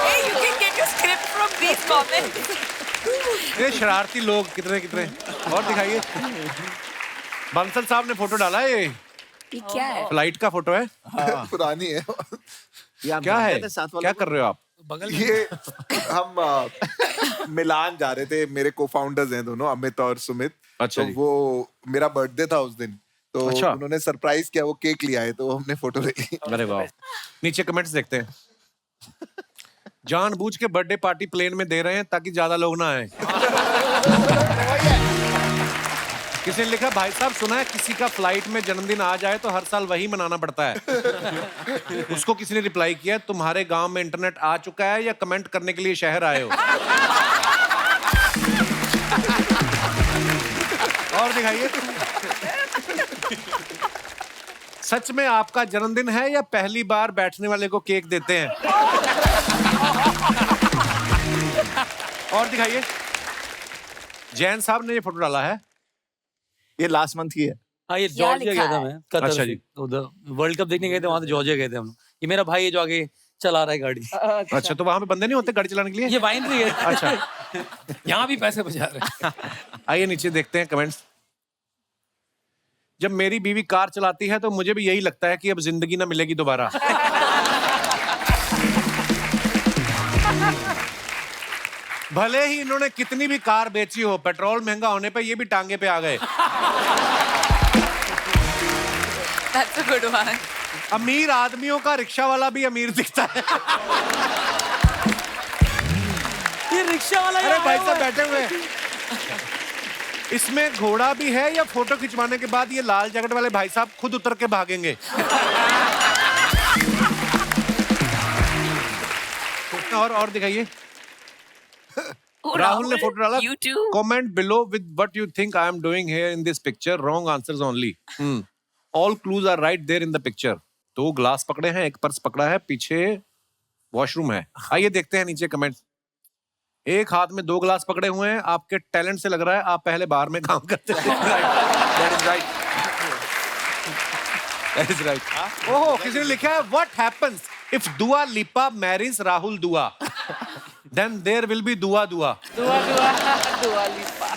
Speaker 3: Hey, you can get a script from these comments.
Speaker 1: ये शरारती लोग कितने कितने। और दिखाइए। बंसल साहब ने फोटो डाला है, ये
Speaker 3: क्या है?
Speaker 1: फ्लाइट का फोटो है।
Speaker 2: पुरानी है।
Speaker 1: क्या है, क्या कर रहे हो आप?
Speaker 2: ये हम मिलान जा रहे थे, मेरे को फाउंडर्स हैं दोनों, अमित और सुमित।
Speaker 1: अच्छा
Speaker 2: तो
Speaker 1: जी।
Speaker 2: वो मेरा बर्थडे था उस दिन, तो
Speaker 1: अच्छा।
Speaker 2: उन्होंने सरप्राइज किया, वो केक लिया है, तो हमने फोटो ले ली।
Speaker 1: अरे वाह। नीचे कमेंट्स देखते हैं। जानबूझ के बर्थडे पार्टी प्लेन में दे रहे हैं ताकि ज्यादा लोग ना आए। किसी ने लिखा, भाई साहब सुना है किसी का फ्लाइट में जन्मदिन आ जाए तो हर साल वही मनाना पड़ता है। उसको किसी ने रिप्लाई किया, तुम्हारे गांव में इंटरनेट आ चुका है या कमेंट करने के लिए शहर आए हो? और दिखाइए। सच में आपका जन्मदिन है या पहली बार बैठने वाले को केक देते हैं? और दिखाइए। जैन साहब ने ये फोटो डाला है,
Speaker 6: ये लास्ट मंथ की है।
Speaker 4: हाँ, ये
Speaker 3: क्या
Speaker 4: जॉर्जिया
Speaker 3: लिखा
Speaker 4: गया था
Speaker 3: है?
Speaker 4: मैं कतर
Speaker 1: अच्छा
Speaker 4: से।
Speaker 1: जी।
Speaker 4: उधर वर्ल्ड कप देखने गए थे, वहां से जॉर्जिया गए थे हम लोग। ये मेरा भाई है जो आगे चला रहा है गाड़ी।
Speaker 1: अच्छा, तो वहां पे बंदे नहीं होते गाड़ी चलाने के लिए?
Speaker 4: ये वाइनरी है।
Speaker 1: अच्छा,
Speaker 5: यहाँ भी पैसे बचा रहे हैं।
Speaker 1: आइए नीचे देखते हैं कमेंट्स। जब मेरी बीवी कार चलाती है तो मुझे भी यही लगता है कि अब जिंदगी ना मिलेगी दोबारा। भले ही इन्होंने कितनी भी कार बेची हो, पेट्रोल महंगा होने पे ये भी टांगे पे आ गए।
Speaker 3: That's a good one.
Speaker 1: अमीर आदमियों का रिक्शा वाला भी अमीर दिखता है।
Speaker 4: ये रिक्शा वाला
Speaker 1: अरे भाई साहब बैठे हुए हैं। इसमें घोड़ा भी है या फोटो खिंचवाने के बाद ये लाल जैकेट वाले भाई साहब खुद उतर के भागेंगे? और दिखाइए। राहुल ने फोटो डाला,
Speaker 3: You too.
Speaker 1: Comment below with what you think I am doing here in this picture, wrong answers only. All clues are right there in the picture. 2 glass पकड़े हैं, एक पर्स पकड़ा है, पीछे वॉशरूम है। आइए देखते हैं नीचे कमेंट। एक हाथ में 2 ग्लास पकड़े हुए हैं, आपके टैलेंट से लग रहा है आप पहले बार में काम करते थे।
Speaker 11: That is right. That is right.
Speaker 1: ओहो, किसी ने लिखा है व्हाट हैपेंस इफ दुआ लिपा मैरिज राहुल दुआ, देन देयर विल बी दुआ दुआ।
Speaker 7: दुआ लिपा।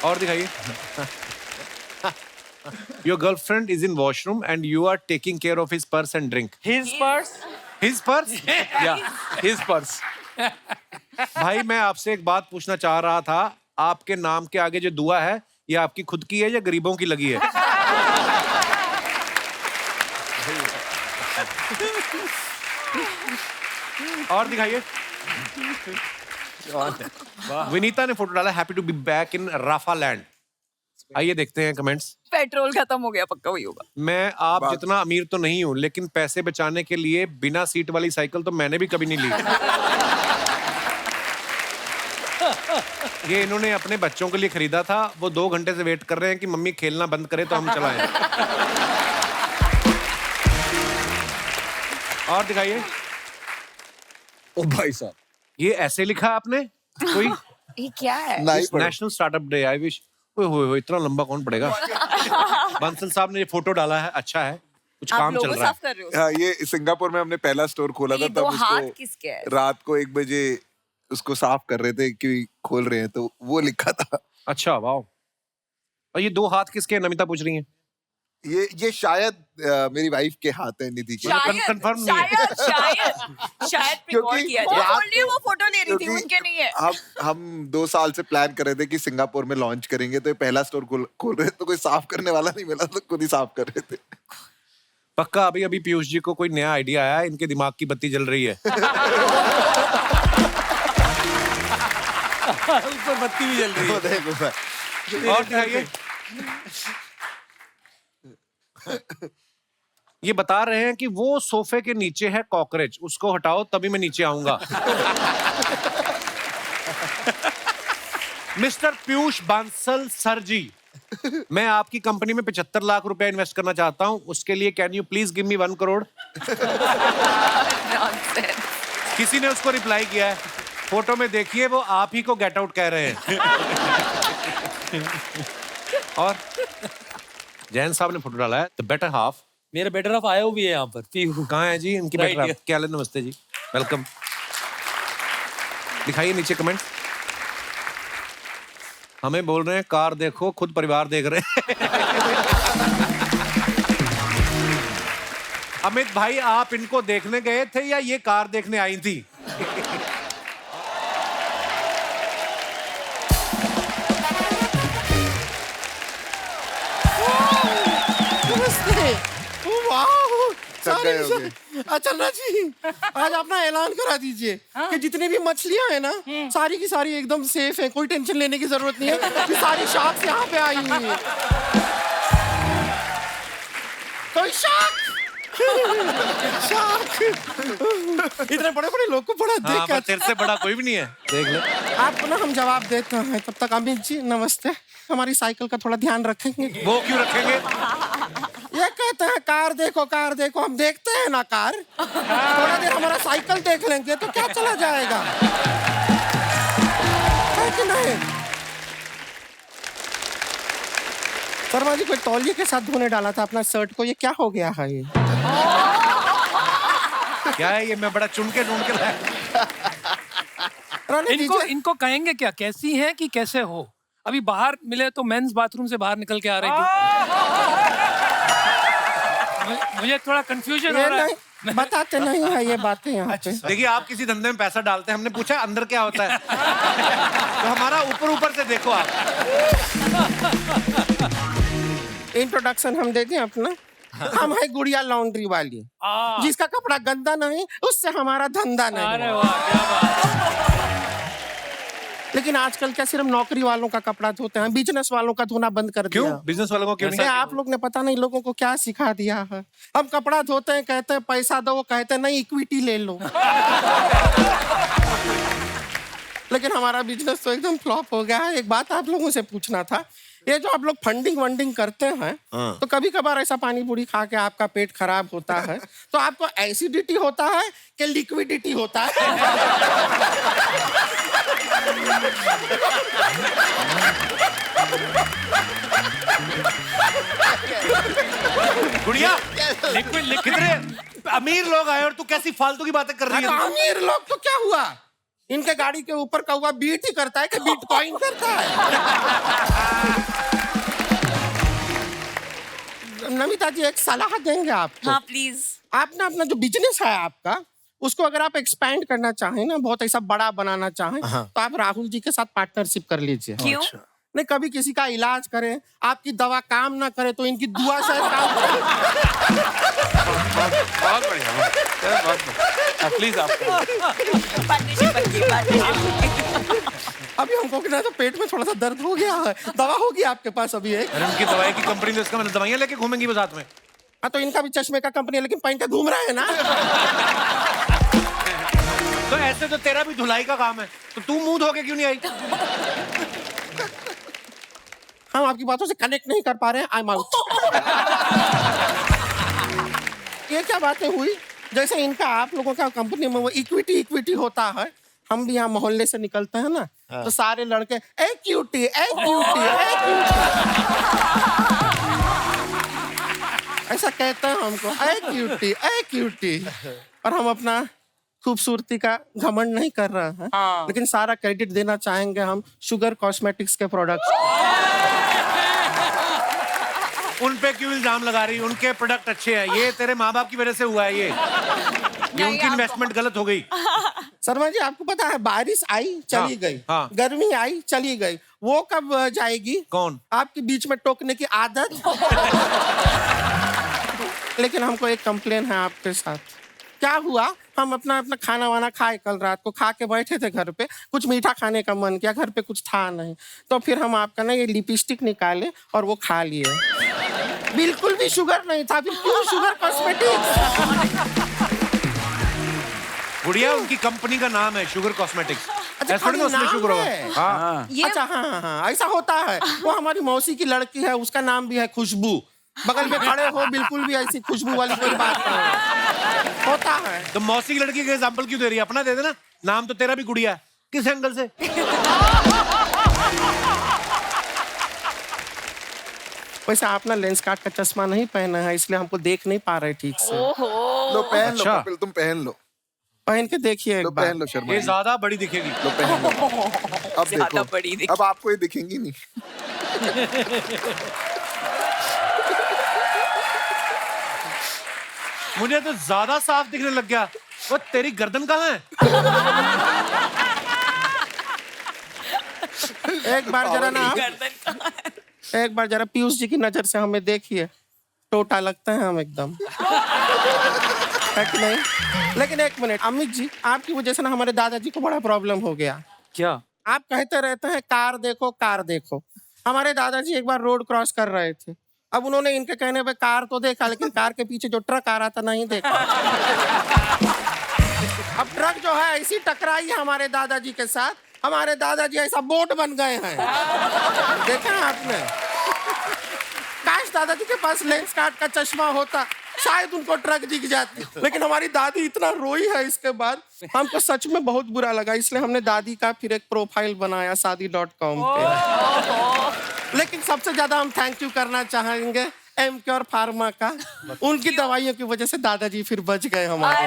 Speaker 1: और दिखाइए। Your girlfriend is in washroom and you are taking care of his purse and drink.
Speaker 7: His purse?
Speaker 1: His purse?
Speaker 11: Yeah, his purse.
Speaker 1: भाई मैं आपसे एक बात पूछना चाह रहा था, आपके नाम के आगे जो दुआ है ये आपकी खुद की है या गरीबों की लगी है? और दिखाइए। विनीता ने फोटो डाला, happy to be back in Rafa land. आइए देखते हैं कमेंट्स।
Speaker 3: पेट्रोल खत्म हो गया, पक्का वही होगा।
Speaker 1: मैं आप जितना अमीर तो नहीं हूं, लेकिन पैसे बचाने के लिए बिना सीट वाली साइकिल तो मैंने भी कभी नहीं ली। ये इन्होंने अपने बच्चों के लिए खरीदा था, वो 2 घंटे से वेट कर रहे हैं कि मम्मी खेलना बंद करे तो हम चलाएं। और दिखाइए।
Speaker 2: ओ भाई साहब,
Speaker 1: ये ऐसे लिखा आपने कोई?
Speaker 3: ये क्या है?
Speaker 1: National startup day, I wish. ओए इतना लंबा कौन पड़ेगा? बंसल साहब ने ये फोटो डाला है, अच्छा है, कुछ काम चल रहा है।
Speaker 2: हाँ, ये सिंगापुर में हमने पहला स्टोर खोला था, तब उसको रात को 1 बजे उसको साफ कर रहे थे कि खोल रहे हैं, तो वो लिखा था।
Speaker 1: अच्छा, वाह। और ये 2 हाथ किसके हैं? नमिता पूछ रही है।
Speaker 2: ये शायद मेरी वाइफ के हाथ है, निधि जी।
Speaker 1: कंफर्म नहीं है।
Speaker 3: शायद
Speaker 2: क्योंकि
Speaker 3: किया जाए। वो फोटो ले रही थी, उनके नहीं है।
Speaker 2: हम 2 साल से प्लान कर रहे थे कि सिंगापुर में लॉन्च करेंगे, तो ये पहला स्टोर खोल रहे, तो कोई साफ करने वाला नहीं मिला, तो खुद ही साफ कर रहे थे।
Speaker 1: पक्का अभी पीयूष जी को कोई नया आइडिया आया है, इनके दिमाग की बत्ती जल रही है।
Speaker 4: ऊपर बत्ती भी जल रही है।
Speaker 1: और दिखाइए। ये बता रहे हैं कि वो सोफे के नीचे है कॉकरोच, उसको हटाओ तभी मैं नीचे आऊंगा। मिस्टर पीयूष बांसल सर जी, मैं आपकी कंपनी में 75 लाख रुपए इन्वेस्ट करना चाहता हूं, उसके लिए can you please give me 1 crore? किसी ने उसको रिप्लाई किया है, फोटो में देखिए वो आप ही को गेट आउट कह रहे हैं। और जैन साहब ने फोटो डाला है, द बेटर हाफ।
Speaker 4: मेरा बेटर हाफ आया भी है यहाँ पर। पीहू
Speaker 1: कहाँ है जी इनकी बेटर हाफ? क्या हाल है? नमस्ते जी, वेलकम। दिखाइए नीचे कमेंट। हमें बोल रहे हैं कार देखो, खुद परिवार देख रहे हैं। अमित भाई, आप इनको देखने गए थे या ये कार देखने आई थी?
Speaker 12: चन्ना जी, आज अपना ऐलान करा दीजिए कि जितनी भी मछलियां हैं ना, सारी की सारी एकदम सेफ है, कोई टेंशन लेने की जरूरत नहीं है, कि सारी शार्क्स यहाँ पे आई हुई है। कोई शार्क इतने बड़े बड़े लोग को बड़ा देख कर,
Speaker 1: तेरे से बड़ा कोई भी नहीं है, देख ले।
Speaker 12: आपको ना हम जवाब देते हैं, तब तक अमित जी नमस्ते, हमारी साइकिल का थोड़ा ध्यान रखेंगे।
Speaker 1: वो क्यों रखेंगे?
Speaker 12: ये कहते हैं कार देखो, हम देखते हैं ना कार, थोड़ा देर हमारा साइकिल देख लेंगे तो क्या चला जाएगा, है कि नहीं? शर्मा जी कोई तौलिए के साथ धोने डाला था अपना शर्ट को, ये क्या हो गया है ये?
Speaker 1: क्या है ये? मैं बड़ा चुन के ढूंढ के लाया।
Speaker 5: इनको कहेंगे क्या, कैसी हैं कि कैसे हो? अभी बाहर मिले तो मेंस बाथरूम से बाहर निकल के आ रही थी। मुझे थोड़ा कंफ्यूजन हो रहा है।
Speaker 12: बताते नहीं है ये बातें यहाँ पे।
Speaker 1: देखिए आप किसी धंधे में पैसा डालते हैं, हमने पूछा अंदर क्या होता है। तो हमारा ऊपर से देखो आप।
Speaker 12: इंट्रोडक्शन हम देते हैं अपना। हम है गुड़िया लॉन्ड्री वाली, जिसका कपड़ा गंदा नहीं उससे हमारा धंधा नहीं।
Speaker 5: अरे वाह, क्या बात।
Speaker 12: लेकिन आजकल क्या सिर्फ नौकरी वालों का कपड़ा धोते हैं, बिजनेस वालों का धोना बंद कर दिया।
Speaker 1: क्यों? बिजनेस वालों को क्यों नहीं?
Speaker 12: आप लोग ने पता नहीं लोगों को क्या सिखा दिया है। हम कपड़ा धोते हैं, कहते हैं पैसा दो, कहते हैं नहीं इक्विटी ले लो। लेकिन हमारा बिजनेस तो एकदम फ्लॉप हो गया है। एक बात आप लोगों से पूछना था, ये जो आप लोग फंडिंग वंडिंग करते हैं तो कभी कभार ऐसा पानी पूरी खा के आपका पेट खराब होता है तो आपको एसिडिटी होता है कि लिक्विडिटी होता है?
Speaker 1: गुड़िया कितने अमीर लोग आए और तू कैसी फालतू की बातें कर रही है?
Speaker 12: अमीर लोग तो क्या हुआ, इनके गाड़ी के ऊपर का हुआ बीट ही करता है कि बिटकॉइन करता है? नमिता जी एक सलाह देंगे आपको।
Speaker 3: हाँ प्लीज।
Speaker 12: आप ना अपना जो बिजनेस है आपका, उसको अगर आप एक्सपैंड करना चाहें ना, बहुत ऐसा बड़ा बनाना चाहें तो आप राहुल जी के साथ पार्टनरशिप कर लीजिए।
Speaker 3: क्यों?
Speaker 12: नहीं, कभी किसी का इलाज करें, आपकी दवा काम ना करे तो इनकी दुआ से काम करे।
Speaker 11: बहुत बढ़िया, प्लीज आप
Speaker 12: अभी हमको ना तो पेट में थोड़ा सा दर्द हो गया है, दवा होगी आपके पास अभी एक?
Speaker 1: अरे उनकी दवाई की कंपनी तो इसका मतलब दवाइयाँ लेके घूमेंगी वो साथ में।
Speaker 12: हाँ तो इनका भी चश्मे का कंपनी है लेकिन पहन के घूम रहा है ना।
Speaker 1: तो ऐसे तो तेरा भी धुलाई का काम है, तो तू मुंह धो के क्यों नहीं आई?
Speaker 12: हम आपकी बातों से कनेक्ट नहीं कर पा रहे हैं, आई एम आउट। ये क्या बातें हुई? जैसे इनका आप लोगों का कंपनी में वो इक्विटी होता है, हम भी यहाँ मोहल्ले से निकलते हैं ना तो सारे लड़के ए क्यूटी ऐसा कहते हैं हमको, ए क्यूटी। और हम अपना खूबसूरती का घमंड नहीं कर रहे हैं, लेकिन सारा क्रेडिट देना चाहेंगे हम शुगर कॉस्मेटिक्स के प्रोडक्ट्स।
Speaker 1: उन पे क्यों इल्जाम लगा रही? उनके प्रोडक्ट अच्छे हैं, ये तेरे माँ बाप की वजह से हुआ है। ये उनकी इन्वेस्टमेंट गलत हो गई।
Speaker 12: शर्मा जी आपको पता है बारिश आई चली गई, गर्मी आई चली गई, वो कब जाएगी?
Speaker 1: कौन?
Speaker 12: आपके बीच में टोकने की आदत। लेकिन हमको एक कंप्लेन है आपके साथ। क्या हुआ, हम अपना खाना वाना खाए, कल रात को खा के बैठे थे घर पे, कुछ मीठा खाने का मन किया, घर पे कुछ था नहीं, तो फिर हम आपका ना ये लिपस्टिक निकाले और वो खा लिए। बिल्कुल भी शुगर नहीं था, फिर क्यों शुगर कॉस्मेटिक्स?
Speaker 1: गुड़िया उनकी कंपनी का नाम है शुगर कॉस्मेटिक्स।
Speaker 12: अच्छा,
Speaker 1: उसमें शुगर होगा।
Speaker 12: हाँ। अच्छा हाँ, ऐसा होता है। वो हमारी मौसी की लड़की है, उसका नाम भी है खुशबू। बगल में खड़े हो, बिल्कुल भी ऐसी खुशबू वाली कोई बात नहीं होता है।
Speaker 1: तो मौसी की लड़की का एग्जांपल क्यों दे रही है? अपना दे देना, नाम तो तेरा भी गुड़िया है। किस एंगल से?
Speaker 12: वैसे आप ना लेंस कार्ट का चश्मा नहीं पहना है, इसलिए हमको देख नहीं पा रहे ठीक से।
Speaker 2: लो पहन लो कपिल, तुम पहन लो,
Speaker 12: पहन के देखिए एक बार।
Speaker 2: पहन लो शर्मा,
Speaker 1: ये ज्यादा बड़ी दिखेगी।
Speaker 2: लो पहन लो। अब देखो,
Speaker 3: बड़ी
Speaker 2: अब आपको ये दिखेंगी नहीं।
Speaker 1: मुझे तो ज्यादा साफ दिखने लग गया। वो तेरी गर्दन कहाँ है?
Speaker 12: एक बार जरा ना, एक बार जरा पीयूष जी की नजर से हमें देखिए, टोटा लगते हैं हम एकदम, है कि नहीं? लेकिन एक मिनट अमित जी, आपकी वजह से ना हमारे दादाजी को बड़ा प्रॉब्लम हो गया।
Speaker 4: क्या?
Speaker 12: आप कहते रहते हैं कार देखो कार देखो। हमारे दादाजी एक बार रोड क्रॉस कर रहे थे, अब उन्होंने इनके कहने पे कार तो देखा, लेकिन कार के पीछे जो ट्रक आ रहा था नहीं देखा। अब ट्रक जो है ऐसी टकराई है हमारे दादाजी के साथ, हमारे दादाजी ऐसा बोट बन गए हैं। देखा आपने? काश दादाजी के पास लेंस कार्ट का चश्मा होता, शायद उनको ट्रक दिख जाती। लेकिन हमारी दादी इतना रोई है इसके बाद, हमको सच में बहुत बुरा लगा, इसलिए हमने दादी का फिर एक प्रोफाइल बनाया शादी.com पे। लेकिन सबसे ज्यादा हम थैंक यू करना चाहेंगे एमक्योर फार्मा का। उनकी दवाइयों की वजह से दादाजी फिर बच गए हमारे।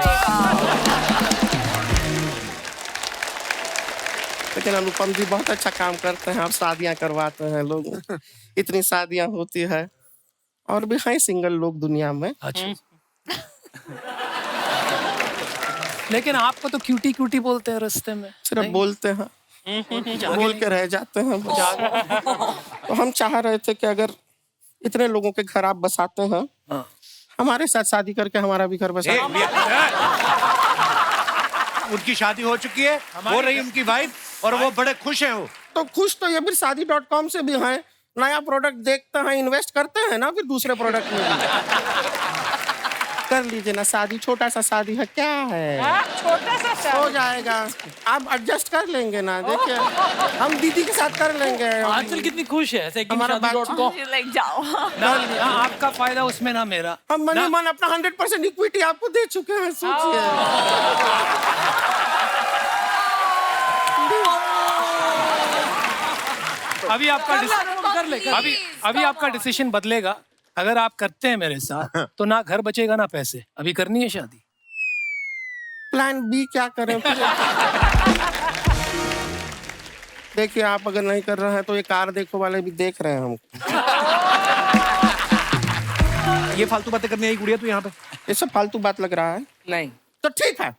Speaker 12: लेकिन अनुपम जी बहुत अच्छा काम करते हैं, आप शादियां करवाते हैं लोग, इतनी शादियां होती है और भी हैं सिंगल लोग दुनिया में।
Speaker 5: अच्छा लेकिन आपको तो क्यूटी क्यूटी बोलते हैं रास्ते में।
Speaker 12: सिर्फ बोलते हैं, बोल के रह जाते हैं। तो हम चाह रहे थे कि अगर इतने लोगों के घर आप बसाते हैं, हमारे साथ शादी करके हमारा भी घर बसा।
Speaker 1: उनकी शादी हो चुकी है, हो रही उनकी वाइफ और वो बड़े खुश हैं। वो
Speaker 12: तो खुश तो ये भी शादी.com से भी हैं। नया प्रोडक्ट देखते हैं, इन्वेस्ट करते हैं ना, फिर दूसरे प्रोडक्ट में भी कर लीजिए ना शादी। छोटा सा शादी है, क्या है,
Speaker 7: छोटा सा शादी
Speaker 12: हो जाएगा। आप एडजस्ट कर लेंगे ना, देखिए हम दीदी के साथ कर लेंगे।
Speaker 4: आजकल कितनी खुश है
Speaker 12: हमारा
Speaker 3: जाओ।
Speaker 5: आपका फायदा उसमें ना मेरा।
Speaker 12: हम मन मन अपना 100% इक्विटी आपको दे चुके हैं, सोचिए।
Speaker 5: अभी आपका डिसीजन बदलेगा। अगर आप करते हैं मेरे साथ तो ना घर बचेगा ना पैसे। अभी करनी है शादी।
Speaker 12: प्लान बी क्या करें फिर? देखिए आप अगर नहीं कर रहे हैं तो ये कार देखो वाले भी देख रहे हैं हमको।
Speaker 1: ये फालतू बातें करने आई गुड़िया तू यहाँ पे?
Speaker 12: ये सब फालतू बात लग रहा है।
Speaker 7: नहीं
Speaker 12: तो ठीक है,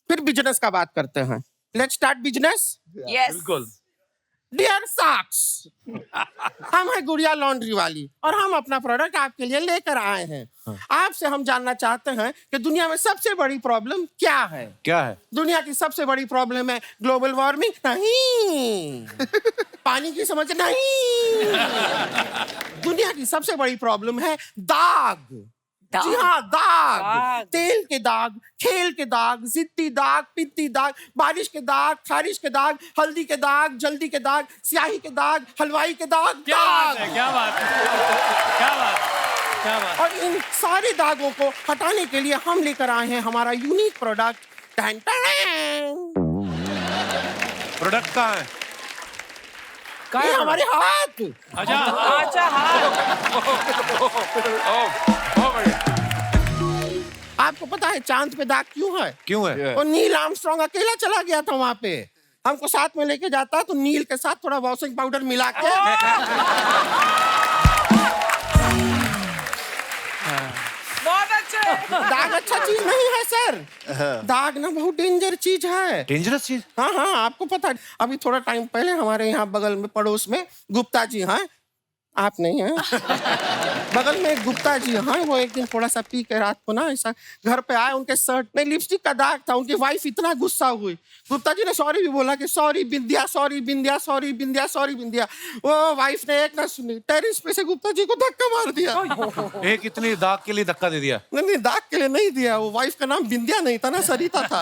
Speaker 12: फिर बिजनेस का बात करते हैं। Let's start business.
Speaker 3: यस
Speaker 4: बिल्कुल।
Speaker 12: डियर साक्स, हम है गुड़िया लॉन्ड्री वाली और हम अपना प्रोडक्ट आपके लिए लेकर आए हैं। आपसे हम जानना चाहते हैं कि दुनिया में सबसे बड़ी प्रॉब्लम क्या है?
Speaker 1: क्या है?
Speaker 12: दुनिया की सबसे बड़ी प्रॉब्लम है ग्लोबल वार्मिंग? नहीं। पानी की समस्या? नहीं। दुनिया की सबसे बड़ी प्रॉब्लम है दाग। जी हाँ, दाग। तेल के दाग, खेल के दाग, जिद्दी दाग, पित्ती दाग, बारिश के दाग, खारिश के दाग, हल्दी के दाग, जल्दी के दाग, स्याही के दाग, हलवाई के दाग।
Speaker 5: क्या बात है, क्या बात है, क्या बात है, क्या बात है।
Speaker 12: और इन सारे दागों को हटाने के लिए हम लेकर आए हैं हमारा यूनिक प्रोडक्ट।
Speaker 1: प्रोडक्ट कहाँ है?
Speaker 12: ये हमारे हाथ।
Speaker 7: अच्छा
Speaker 12: आपको पता है चांद पे दाग क्यों है?
Speaker 1: क्यों है?
Speaker 12: तो नील आर्मस्ट्रांग अकेला चला गया था वहां पे। हमको साथ में लेके जाता तो नील के साथ थोड़ा वॉशिंग पाउडर मिला के
Speaker 7: बहुत अच्छे।
Speaker 12: दाग अच्छा चीज नहीं है सर। दाग ना बहुत डेंजर चीज है।
Speaker 1: डेंजरस चीज?
Speaker 12: हाँ हाँ, आपको पता है। अभी थोड़ा टाइम पहले हमारे यहाँ बगल में पड़ोस में गुप्ता जी हैं, आप नहीं हैं, बगल में एक गुप्ता जी हैं, वो एक दिन थोड़ा सा पी के रात को ना ऐसा घर पे आए, उनके शर्ट में लिपस्टिक का दाग था। उनकी वाइफ इतना गुस्सा हुई, गुप्ता जी ने सॉरी भी बोला कि सॉरी बिंदिया, सॉरी बिंदिया, सॉरी बिंदिया, सॉरी बिंदिया। वो वाइफ ने एक ना सुनी, टेरिस पे से गुप्ता जी को धक्का मार दिया।
Speaker 1: एक इतनी दाग के लिए धक्का दे दिया?
Speaker 12: नहीं, दाग के लिए नहीं दिया। वो वाइफ का नाम बिंदिया नहीं था ना, सरिता था।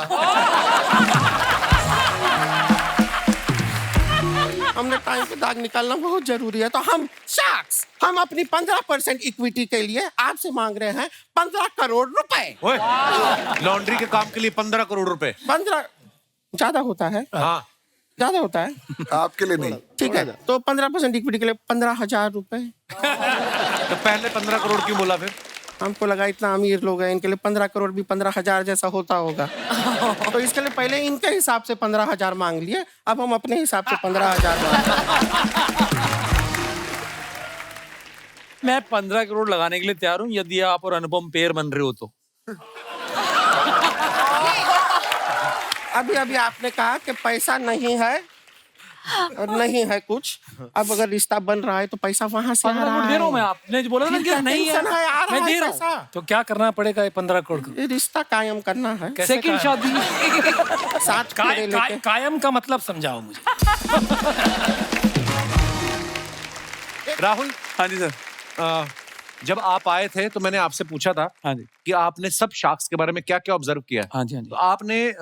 Speaker 12: हमने टाइम पे दाग निकालना बहुत जरूरी है। तो हम शार्क्स, हम अपनी 15% इक्विटी के लिए आपसे मांग रहे हैं 15 करोड़ रुपए।
Speaker 1: लॉन्ड्री के काम के लिए 15 करोड़ रुपए?
Speaker 12: 15 ज्यादा होता है।
Speaker 1: हाँ
Speaker 12: ज्यादा होता है
Speaker 2: आपके लिए नहीं।
Speaker 12: ठीक है, तो 15% इक्विटी के लिए 15,000 रुपए।
Speaker 1: तो पहले 15 करोड़ क्यों बोला फिर?
Speaker 12: हमको लगा इतना अमीर लोग हैं, इनके लिए 15 करोड़ भी 15,000 जैसा होता होगा। तो इसके लिए पहले इनके हिसाब से 15,000 मांग लिए, अब हम अपने हिसाब से 15,000
Speaker 4: मैं 15 करोड़ लगाने के लिए तैयार हूँ यदि आप और अनुपम पेयर बन रहे हो तो।
Speaker 12: अभी अभी आपने कहा कि पैसा नहीं है और नहीं है कुछ। अब अगर रिश्ता बन रहा है तो पैसा वहां से आ रहा
Speaker 4: दे रहा हूँ
Speaker 12: है।
Speaker 4: मैं, आपने जो बोला ना कि नहीं है, मैं दे रहा हूँ।
Speaker 5: तो क्या करना पड़ेगा? 15 करोड़ का
Speaker 12: ये रिश्ता कायम करना है।
Speaker 4: सेकंड शादी।
Speaker 12: साथ फेरे लेके।
Speaker 5: कायम का मतलब समझाओ मुझे।
Speaker 1: राहुल।
Speaker 11: हाँ जी सर।
Speaker 1: जब आप आए थे तो मैंने आपसे पूछा था
Speaker 11: हाँ जी
Speaker 1: कि आपने सब शार्क्स के बारे में क्या क्या ऑब्जर्व किया।
Speaker 11: हाँ जी हाँ जी।
Speaker 1: तो आपने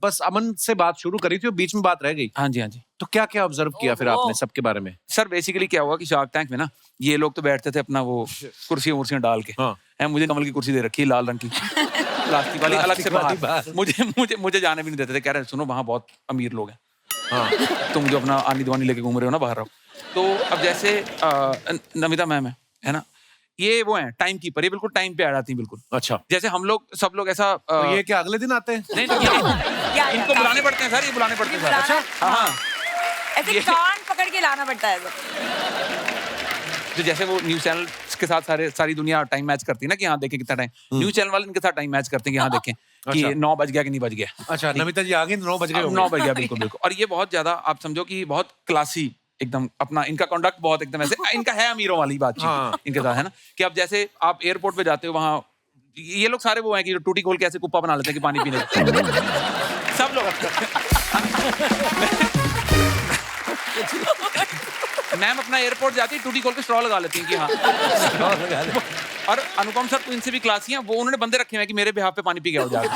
Speaker 1: बस अमन से बात शुरू करी थी और बीच में बात रह गई।
Speaker 11: हाँ जी हाँ जी।
Speaker 1: तो क्या क्या ऑब्जर्व किया फिर आपने सबके बारे में?
Speaker 11: सर बेसिकली क्या हुआ कि शार्क टैंक में ना ये लोग तो बैठते थे अपना वो कुर्सियां वुर्सियां डाल के।
Speaker 1: हाँ।
Speaker 11: मुझे कमल की कुर्सी दे रखी है लाल रंग की, प्लास्टिक वाली, अलग से बाहर। मुझे जाने भी नहीं देते थे, कह रहे सुनो वहाँ बहुत अमीर लोग हैं। हाँ। तुम जो अपना आनी दीवानी लेके घूम रहे हो ना बाहर रहो। तो अब जैसे नमिता मैम है ना, ये वो है टाइम कीपर, ये बिल्कुल टाइम पे आ जाती है बिल्कुल।
Speaker 1: अच्छा,
Speaker 11: जैसे हम लोग सब लोग ऐसा
Speaker 1: तो ये क्या अगले दिन आते हैं?
Speaker 11: नहीं इनको बुलाने पड़ते हैं सर, ये बुलाने पड़ते हैं। अच्छा, हाँ,
Speaker 3: ऐसे कान पकड़ के लाना पड़ता है।
Speaker 11: तो जैसे वो न्यूज चैनल के साथ सारी दुनिया टाइम मैच करती है ना कि यहाँ देखें कितना टाइम, न्यूज चैनल वाले इनके साथ टाइम मैच करते हैं कि यहाँ देखें कि 9 बज गया कि नहीं बज गया।
Speaker 1: अच्छा, नमिता जी आ गई, 9 बज गए।
Speaker 11: 9 बज गया, बिल्कुल बिल्कुल। और ये बहुत ज्यादा आप समझो कि बहुत क्लासी एकदम, अपना इनका कंडक्ट बहुत एकदम ऐसे, इनका है अमीरों वाली बातचीत इनके साथ, है ना, कि अब जैसे आप एयरपोर्ट पे जाते हो, वहाँ ये लोग सारे वो हैं कि टूटी खोल के ऐसे कुप्पा बना लेते हैं कि पानी पीने सब लोग। मैम अपना एयरपोर्ट जाती है, टूटी खोल के स्ट्रॉ लगा लेती हैं कि हाँ। और अनुपम सर तो इनसे भी क्लासी हैं, वो उन्होंने बंदे रखे हैं कि मेरे बिहाफ पे पानी पी के हो जाए।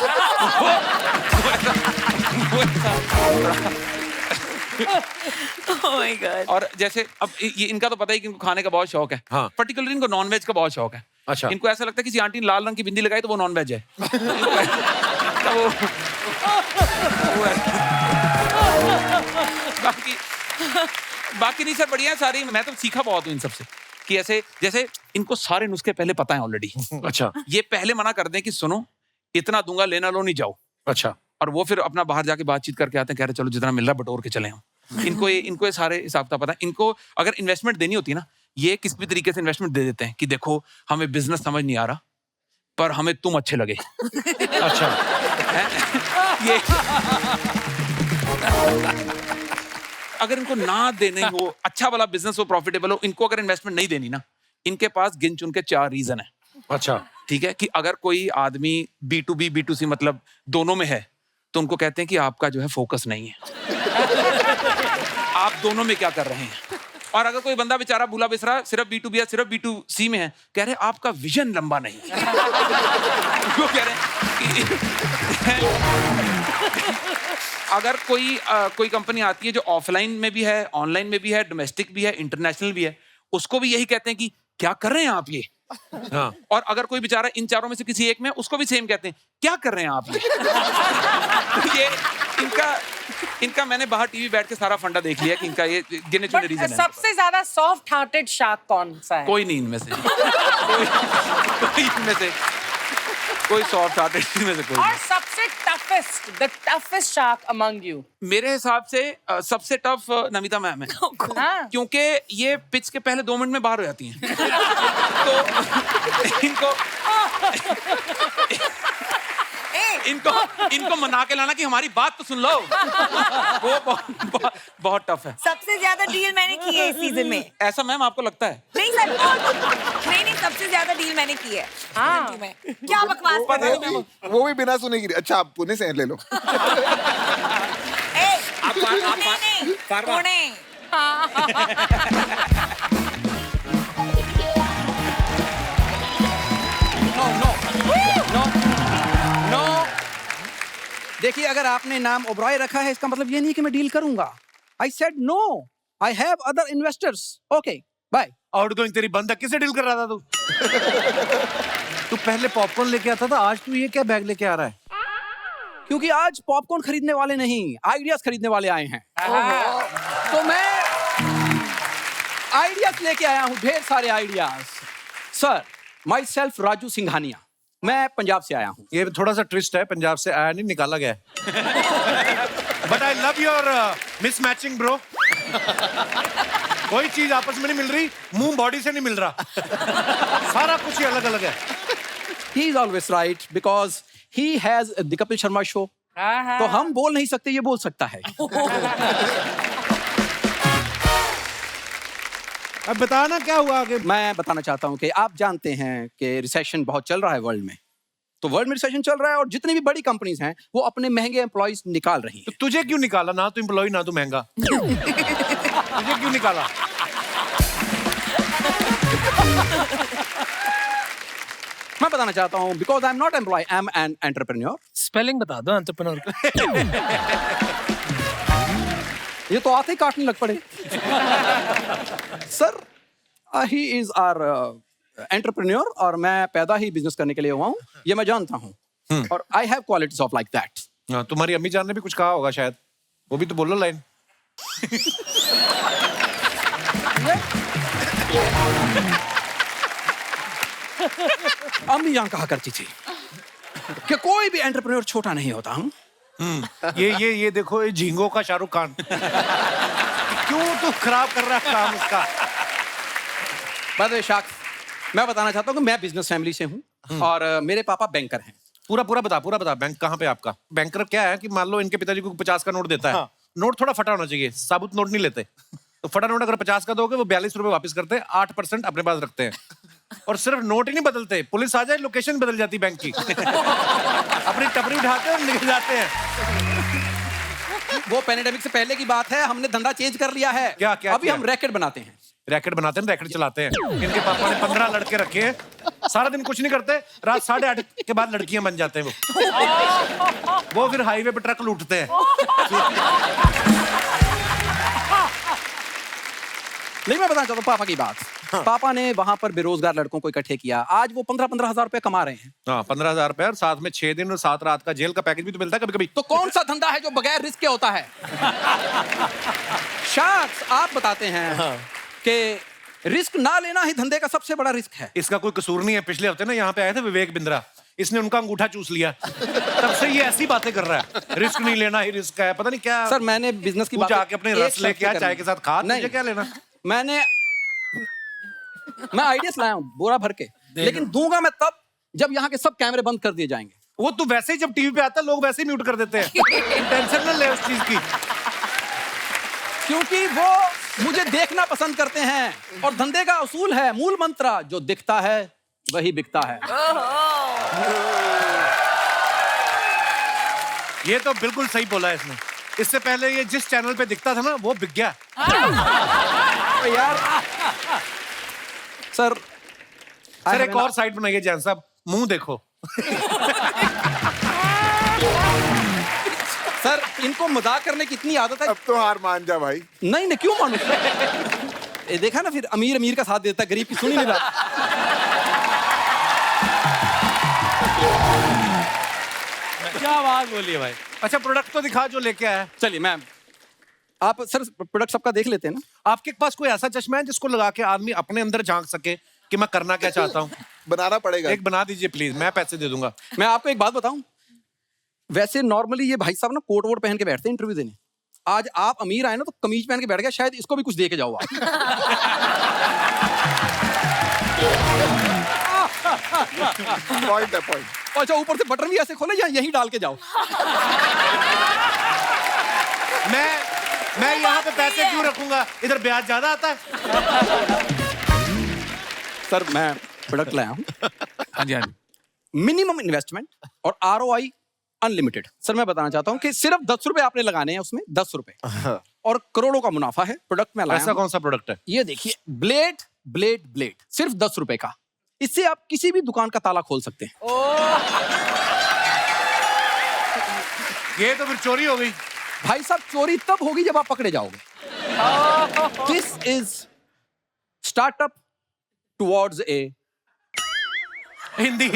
Speaker 3: Oh my God.
Speaker 11: और जैसे अब ये इनका तो पता ही कि इनको खाने का बहुत शौक है, हाँ। पर्टिकुलरली इनको नॉन वेज का बहुत शौक है।
Speaker 1: अच्छा,
Speaker 11: इनको ऐसा लगता है किसी आंटी ने लाल रंग की बिंदी लगाई तो वो नॉन वेज है। बाकी नहीं सर, बढ़िया है सारी। मैं तो सीखा बहुत हूँ इन सबसे कि ऐसे जैसे इनको सारे नुस्खे पहले पता है ऑलरेडी।
Speaker 1: अच्छा,
Speaker 11: ये पहले मना कर दें कि सुनो इतना दूंगा, लेना लो नहीं जाओ।
Speaker 1: अच्छा,
Speaker 11: और वो फिर अपना बाहर जाके बातचीत करके आते हैं, कह रहे चलो जितना मिल रहा है बटोर के चले हम। इनको ये सारे हिसाब का पता है। इनको अगर इन्वेस्टमेंट देनी होती है ना, ये किस भी तरीके से इन्वेस्टमेंट दे देते हैं कि देखो हमें बिजनेस समझ नहीं आ रहा पर हमें तुम अच्छे लगे।
Speaker 1: अच्छा,
Speaker 11: ये अगर इनको ना देने हो, अच्छा वाला बिजनेस हो, प्रॉफिटेबल हो, इनको अगर इन्वेस्टमेंट नहीं देनी ना, इनके पास गिन चुन के 4 रीजन है।
Speaker 1: अच्छा,
Speaker 11: ठीक है, कि अगर कोई आदमी B2B B2C मतलब दोनों में है तो उनको कहते हैं कि आपका जो है फोकस नहीं है। आप दोनों में क्या कर रहे हैं। और अगर कोई बंदा बेचारा भूला बिसरा सिर्फ B2B या सिर्फ B2C में है, कह रहे आपका विजन लंबा नहीं है। वो कह रहे हैं अगर कोई कंपनी आती है जो ऑफलाइन में भी है, ऑनलाइन में भी है, डोमेस्टिक भी है, इंटरनेशनल भी है, उसको भी यही कहते हैं कि क्या कर रहे हैं आप ये। हाँ। और अगर कोई बेचारा इन चारों में से किसी एक में, उसको भी सेम कहते हैं क्या कर रहे हैं आप ये। इनका मैंने बाहर टीवी बैठ के सारा फंडा देख लिया कि इनका ये गिने चुने रीजन है।
Speaker 7: सबसे ज्यादा सॉफ्ट हार्टेड शार्क कौन सा है?
Speaker 11: कोई नहीं इनमें से। कोई इनमें से कोई सॉफ्ट हार्टेड में से कोई।
Speaker 7: और सबसे the toughest shark among you?
Speaker 11: मेरे हिसाब से सबसे टफ नमिता मैम है। क्योंकि ये पिच के पहले 2 मिनट में बाहर हो जाती हैं। तो इनको मना के लाना कि हमारी बात तो सुन लो, वो बहुत टफ है।
Speaker 3: सबसे ज्यादा डील मैंने की है इस सीजन में।
Speaker 11: ऐसा मैम आपको लगता है?
Speaker 3: नहीं सर, नहीं सबसे ज्यादा डील मैंने की है। हाँ। क्या बकवास कर रहे हो?
Speaker 2: वो भी बिना सुने की। अच्छा आप पुणे से ले लो।
Speaker 3: पुणे।
Speaker 13: देखिए, अगर आपने नाम ओबरॉय रखा है इसका मतलब ये नहीं कि मैं डील करूंगा। I said no, I have other investors. Okay bye.
Speaker 1: Outgoing तेरी बंदा किसे डील कर रहा था तू? तू पहले पॉपकॉर्न लेके आता था, आज तू ये क्या बैग लेके आ रहा है?
Speaker 13: क्योंकि आज पॉपकॉर्न खरीदने वाले नहीं, आइडियाज खरीदने वाले आए हैं। तो मैं आइडियाज लेके आया हूं, ढेर सारे ideas. Sir, my self Raju Singhania, मैं पंजाब से आया हूँ।
Speaker 1: ये थोड़ा सा ट्विस्ट है, पंजाब से आया नहीं, निकाला गया। But I love your mismatching bro. कोई चीज आपस में नहीं मिल रही, मुंह बॉडी से नहीं मिल रहा। सारा कुछ ही अलग अलग है।
Speaker 13: He is always right because he has the Kapil Sharma show. तो हम बोल नहीं सकते, ये बोल सकता है।
Speaker 1: अब बताना क्या हुआ आगे।
Speaker 13: मैं बताना चाहता हूँ कि आप जानते हैं कि रिसेशन बहुत चल रहा है वर्ल्ड में। तो वर्ल्ड में रिसेशन चल रहा है और जितनी भी बड़ी कंपनीज हैं वो अपने महंगे एम्प्लॉइज निकाल रही हैं।
Speaker 1: तो तुझे क्यों निकाला? ना तू एम्प्लॉय ना तू महंगा। तुझे क्यों निकाला?
Speaker 13: मैं बताना चाहता हूँ because I am not employ, I am an entrepreneur.
Speaker 5: Spelling बता दो एंटरप्रेन्योर का।
Speaker 13: ये तो आते ही काटने लग पड़े। Sir, he is our entrepreneur और मैं पैदा ही बिजनेस करने के लिए हुआ हूँ, ये मैं जानता हूँ। और I have qualities of like that.
Speaker 1: तुम्हारी अम्मी जान ने भी कुछ कहा होगा शायद, वो भी तो बोलो लाइन।
Speaker 13: अम्मी जान कहा करती थी कि कोई भी एंटरप्रेन्योर छोटा नहीं होता। हम
Speaker 1: ये देखो, ये झींगों का शाहरुख खान। क्यों तू खराब कर रहा है काम उसका?
Speaker 13: शाख, मैं बताना चाहता हूँ कि मैं बिजनेस फैमिली से हूँ और मेरे पापा बैंकर हैं।
Speaker 1: पूरा बता, बैंक कहाँ पे आपका? बैंकर क्या है कि मान लो इनके पिताजी को 50 का नोट देता है, नोट थोड़ा फटा होना चाहिए, साबुत नोट नहीं लेते। तो फटा नोट अगर 50 का दोगे, वो 42 रुपए वापस करते हैं, 8% अपने पास रखते हैं। और सिर्फ नोट ही नहीं बदलते, पुलिस आ जाए लोकेशन बदल जाती बैंक की। अपनी टपरी उठाते और निकल जाते हैं।
Speaker 13: वो पैंडेमिक से पहले की बात है, हमने धंधा चेंज कर लिया है।
Speaker 1: क्या
Speaker 13: अभी हम रैकेट बनाते हैं।
Speaker 1: रैकेट चलाते हैं। इनके पापा ने 15 लड़के रखे हैं, सारा दिन कुछ नहीं करते, रात 8:30 के बाद लड़कियां बन जाते हैं वो फिर हाईवे पे ट्रक लूटते हैं।
Speaker 13: नहीं, मैं बताना चाहता हूँ पापा की बात। पापा ने वहां पर बेरोजगार लड़कों को इकट्ठे किया, आज वो 15-15 हजार रुपए कमा रहे हैं।
Speaker 1: हाँ, 15,000 रुपए और साथ में 6 दिन और 7 रात का जेल का पैकेज भी तो मिलता है कभी कभी।
Speaker 13: तो कौन सा धंधा है जो बगैर रिस्क के होता है? शार्क्स, आप बताते हैं कि रिस्क ना लेना ही धंधे का सबसे बड़ा रिस्क है।
Speaker 1: इसका कोई कसूर नहीं है। पिछले हफ्ते ना यहाँ पे आए थे विवेक बिंद्रा, इसने उनका अंगूठा चूस लिया, तब से ये ऐसी बातें कर रहा है, रिस्क नहीं लेना ही रिस्क है, पता नहीं क्या।
Speaker 13: सर, मैंने बिजनेस की बात
Speaker 1: जाके अपने रस लेके आ, चाय के साथ खा, मुझे क्या लेना।
Speaker 13: मैं आइडियाज लाया हूँ बोरा भर के, लेकिन दूंगा मैं तब जब यहाँ के सब कैमरे बंद कर दिए जाएंगे।
Speaker 1: वो तो वैसे ही जब टीवी पे आता है लोग वैसे ही म्यूट कर देते हैं। टेंशन ना ले उस चीज की,
Speaker 13: क्योंकि वो मुझे देखना पसंद करते हैं और धंधे का उसूल है, मूल मंत्र, जो दिखता है वही बिकता है।
Speaker 1: ये तो बिल्कुल सही बोला है इसने। इससे पहले ये जिस चैनल पे दिखता था ना, वो बिक गया।
Speaker 13: यार सर
Speaker 1: एक और साइड बनाइए जैन साहब, मुंह देखो।
Speaker 13: सर, इनको मजाक करने की इतनी आदत है।
Speaker 2: अब तो हार मान जा भाई।
Speaker 13: नहीं, क्यों मानूं? ये देखा ना, फिर अमीर का साथ देता है, गरीब की सुनी नहीं रहा।
Speaker 4: क्या बात बोली है भाई।
Speaker 1: अच्छा, प्रोडक्ट तो दिखा जो लेके आया।
Speaker 13: चलिए, मैं आप सर प्रोडक्ट सबका देख लेते हैं ना।
Speaker 1: आपके पास कोई ऐसा चश्मा है जिसको लगा के आदमी अपने अंदर झांक सके कि मैं करना क्या चाहता हूँ?
Speaker 2: बनाना पड़ेगा।
Speaker 1: एक बना दीजिए प्लीज, मैं पैसे दे दूंगा।
Speaker 13: मैं आपको एक बात बताऊं, वैसे नॉर्मली ये भाई साहब ना कोट वोट पहन के बैठते हैं इंटरव्यू देने। आज आप अमीर आए ना तो कमीज पहन के बैठ गया, शायद इसको भी कुछ दे के जाओ आप।
Speaker 2: पॉइंट है, पॉइंट।
Speaker 13: अच्छा, ऊपर से बटन भी ऐसे खोले या यहीं डाल के जाओ।
Speaker 1: मैं यहाँ पे पैसे क्यों रखूंगा, इधर ब्याज ज्यादा आता है।
Speaker 13: सर, मैं प्रोडक्ट लाया हूँ।
Speaker 11: हाँ जी, हाँ जी।
Speaker 13: मिनिमम इन्वेस्टमेंट और ROI अनलिमिटेड। सर, मैं बताना चाहता हूँ कि सिर्फ 10 रुपए आपने लगाने हैं, उसमें 10 रुपए और करोड़ों का मुनाफा है। प्रोडक्ट में लाया।
Speaker 1: ऐसा कौन सा प्रोडक्ट है?
Speaker 13: ये देखिए, ब्लेड सिर्फ 10 रुपए का। इससे आप किसी भी दुकान का ताला खोल सकते हैं।
Speaker 1: ये तो फिर चोरी हो गई
Speaker 13: भाई साहब। चोरी तब होगी जब आप पकड़े जाओगे। This is startup towards a
Speaker 1: Hindi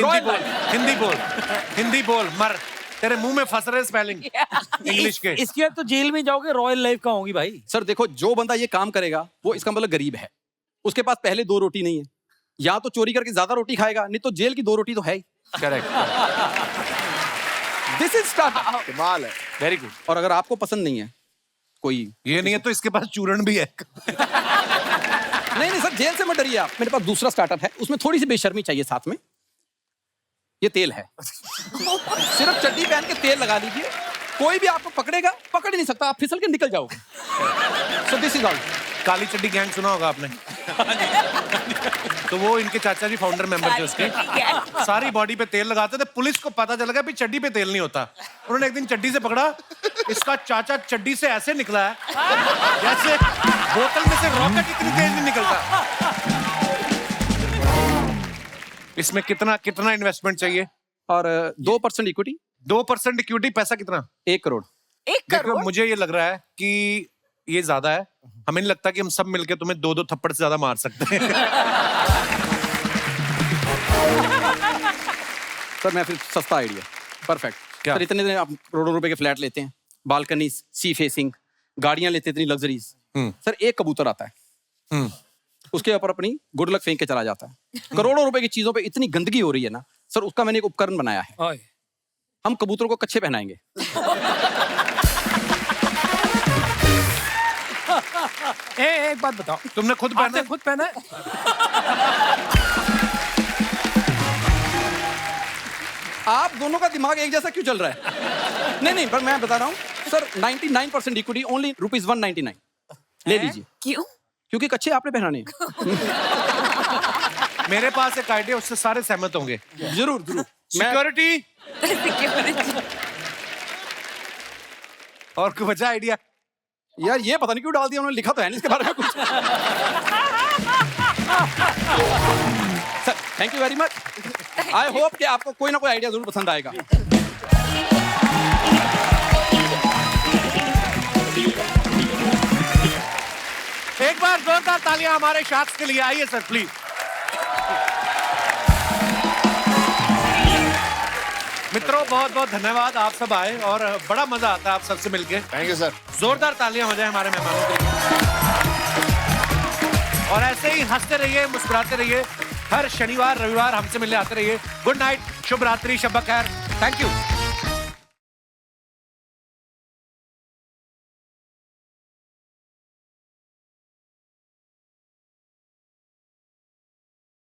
Speaker 1: बोल मर, तेरे मुंह में फंस रहे स्पेलिंग इंग्लिश के।
Speaker 4: इसके तो जेल में जाओगे, रॉयल लाइफ का होगी भाई।
Speaker 13: सर देखो, जो बंदा ये काम करेगा वो इसका मतलब गरीब है, उसके पास पहले 2 रोटी नहीं है, या तो चोरी करके ज्यादा रोटी खाएगा, नहीं तो जेल की 2 रोटी तो है ही।
Speaker 1: करेक्ट।
Speaker 13: This is startup.
Speaker 2: कमाल है।
Speaker 1: Very good.
Speaker 13: और अगर आपको पसंद नहीं है कोई,
Speaker 1: ये नहीं है तो इसके पास चूरण भी है।
Speaker 13: नहीं सर, जेल से मत डरिए आप। मेरे पास दूसरा स्टार्टअप है, उसमें थोड़ी सी बेशर्मी चाहिए साथ में। ये तेल है। सिर्फ चड्डी पहन के तेल लगा लीजिए, कोई भी आपको पकड़ेगा, पकड़ ही नहीं सकता, आप फिसल के निकल जाओगे। So this is all.
Speaker 1: काली चड्डी गैंग सुना होगा आपने? तो वो इनके चाचा जी फाउंडर मेंबर थे उसके। सारी बॉडी पे तेल लगाते थे, पुलिस को पता चल गया भी चड्डी पे तेल नहीं होता। उन्होंने एक दिन चड्डी से पकड़ा, इसका चाचा चड्डी से ऐसे निकला है जैसे बोतल में से रॉकेट इतनी तेज नहीं निकलता। इसमें कितना इन्वेस्टमेंट चाहिए?
Speaker 13: और 2% इक्विटी।
Speaker 1: 2% इक्विटी, पैसा कितना?
Speaker 13: 1 करोड़।
Speaker 3: 1 करोड़?
Speaker 1: मुझे ये लग रहा है कि ये ज्यादा है। हमें नहीं लगता कि हम सब मिलके तुम्हें 2-2 थप्पड़ से ज्यादा मार सकते हैं।
Speaker 13: सर मैं फिर सस्ता आइडिया, परफेक्ट। सर इतने दिन आप करोड़ों रुपए के फ्लैट लेते हैं, बालकनी, सी फेसिंग, गाड़ियां लेते इतनी लग्जरीज। सर एक कबूतर आता है, उसके ऊपर अपनी गुड लक फेंक के चला जाता है। करोड़ों रुपए की चीजों पे इतनी गंदगी हो रही है ना सर, उसका मैंने एक उपकरण बनाया है। हम कबूतरों को कच्छे पहनाएंगे।
Speaker 5: एक बात बताओ,
Speaker 1: तुमने खुद पहना है?
Speaker 5: खुद पहना है?
Speaker 13: आप दोनों का दिमाग एक जैसा क्यों चल रहा है? नहीं, पर मैं बता रहा हूँ सर, 99% इक्विटी ओनली ₹199 ले लीजिए।
Speaker 3: क्यों?
Speaker 13: क्योंकि कच्छे आपने पहनाने हैं।
Speaker 1: मेरे पास एक आइडिया, उससे सारे सहमत होंगे।
Speaker 13: जरूर।
Speaker 1: सिक्योरिटी और कोई बचा आइडिया?
Speaker 13: यार ये पता नहीं क्यों डाल दिया उन्होंने, लिखा तो है नहीं इसके बारे में कुछ। Sir thank you very much. I hope कि आपको कोई ना कोई आइडिया जरूर पसंद आएगा।
Speaker 1: एक बार जोरदार तालियां हमारे शाख्स के लिए। आइए सर प्लीज। मित्रों बहुत बहुत धन्यवाद, आप सब आए और बड़ा मजा आता है आप सबसे मिलके।
Speaker 6: Thank you sir.
Speaker 1: जोरदार तालियां हो जाए हमारे मेहमानों के लिए। और ऐसे ही हंसते रहिए, मुस्कुराते रहिए। हर शनिवार रविवार हमसे मिलने आते रहिए। गुड नाइट, शुभ रात्रि, शब खैर। Thank you.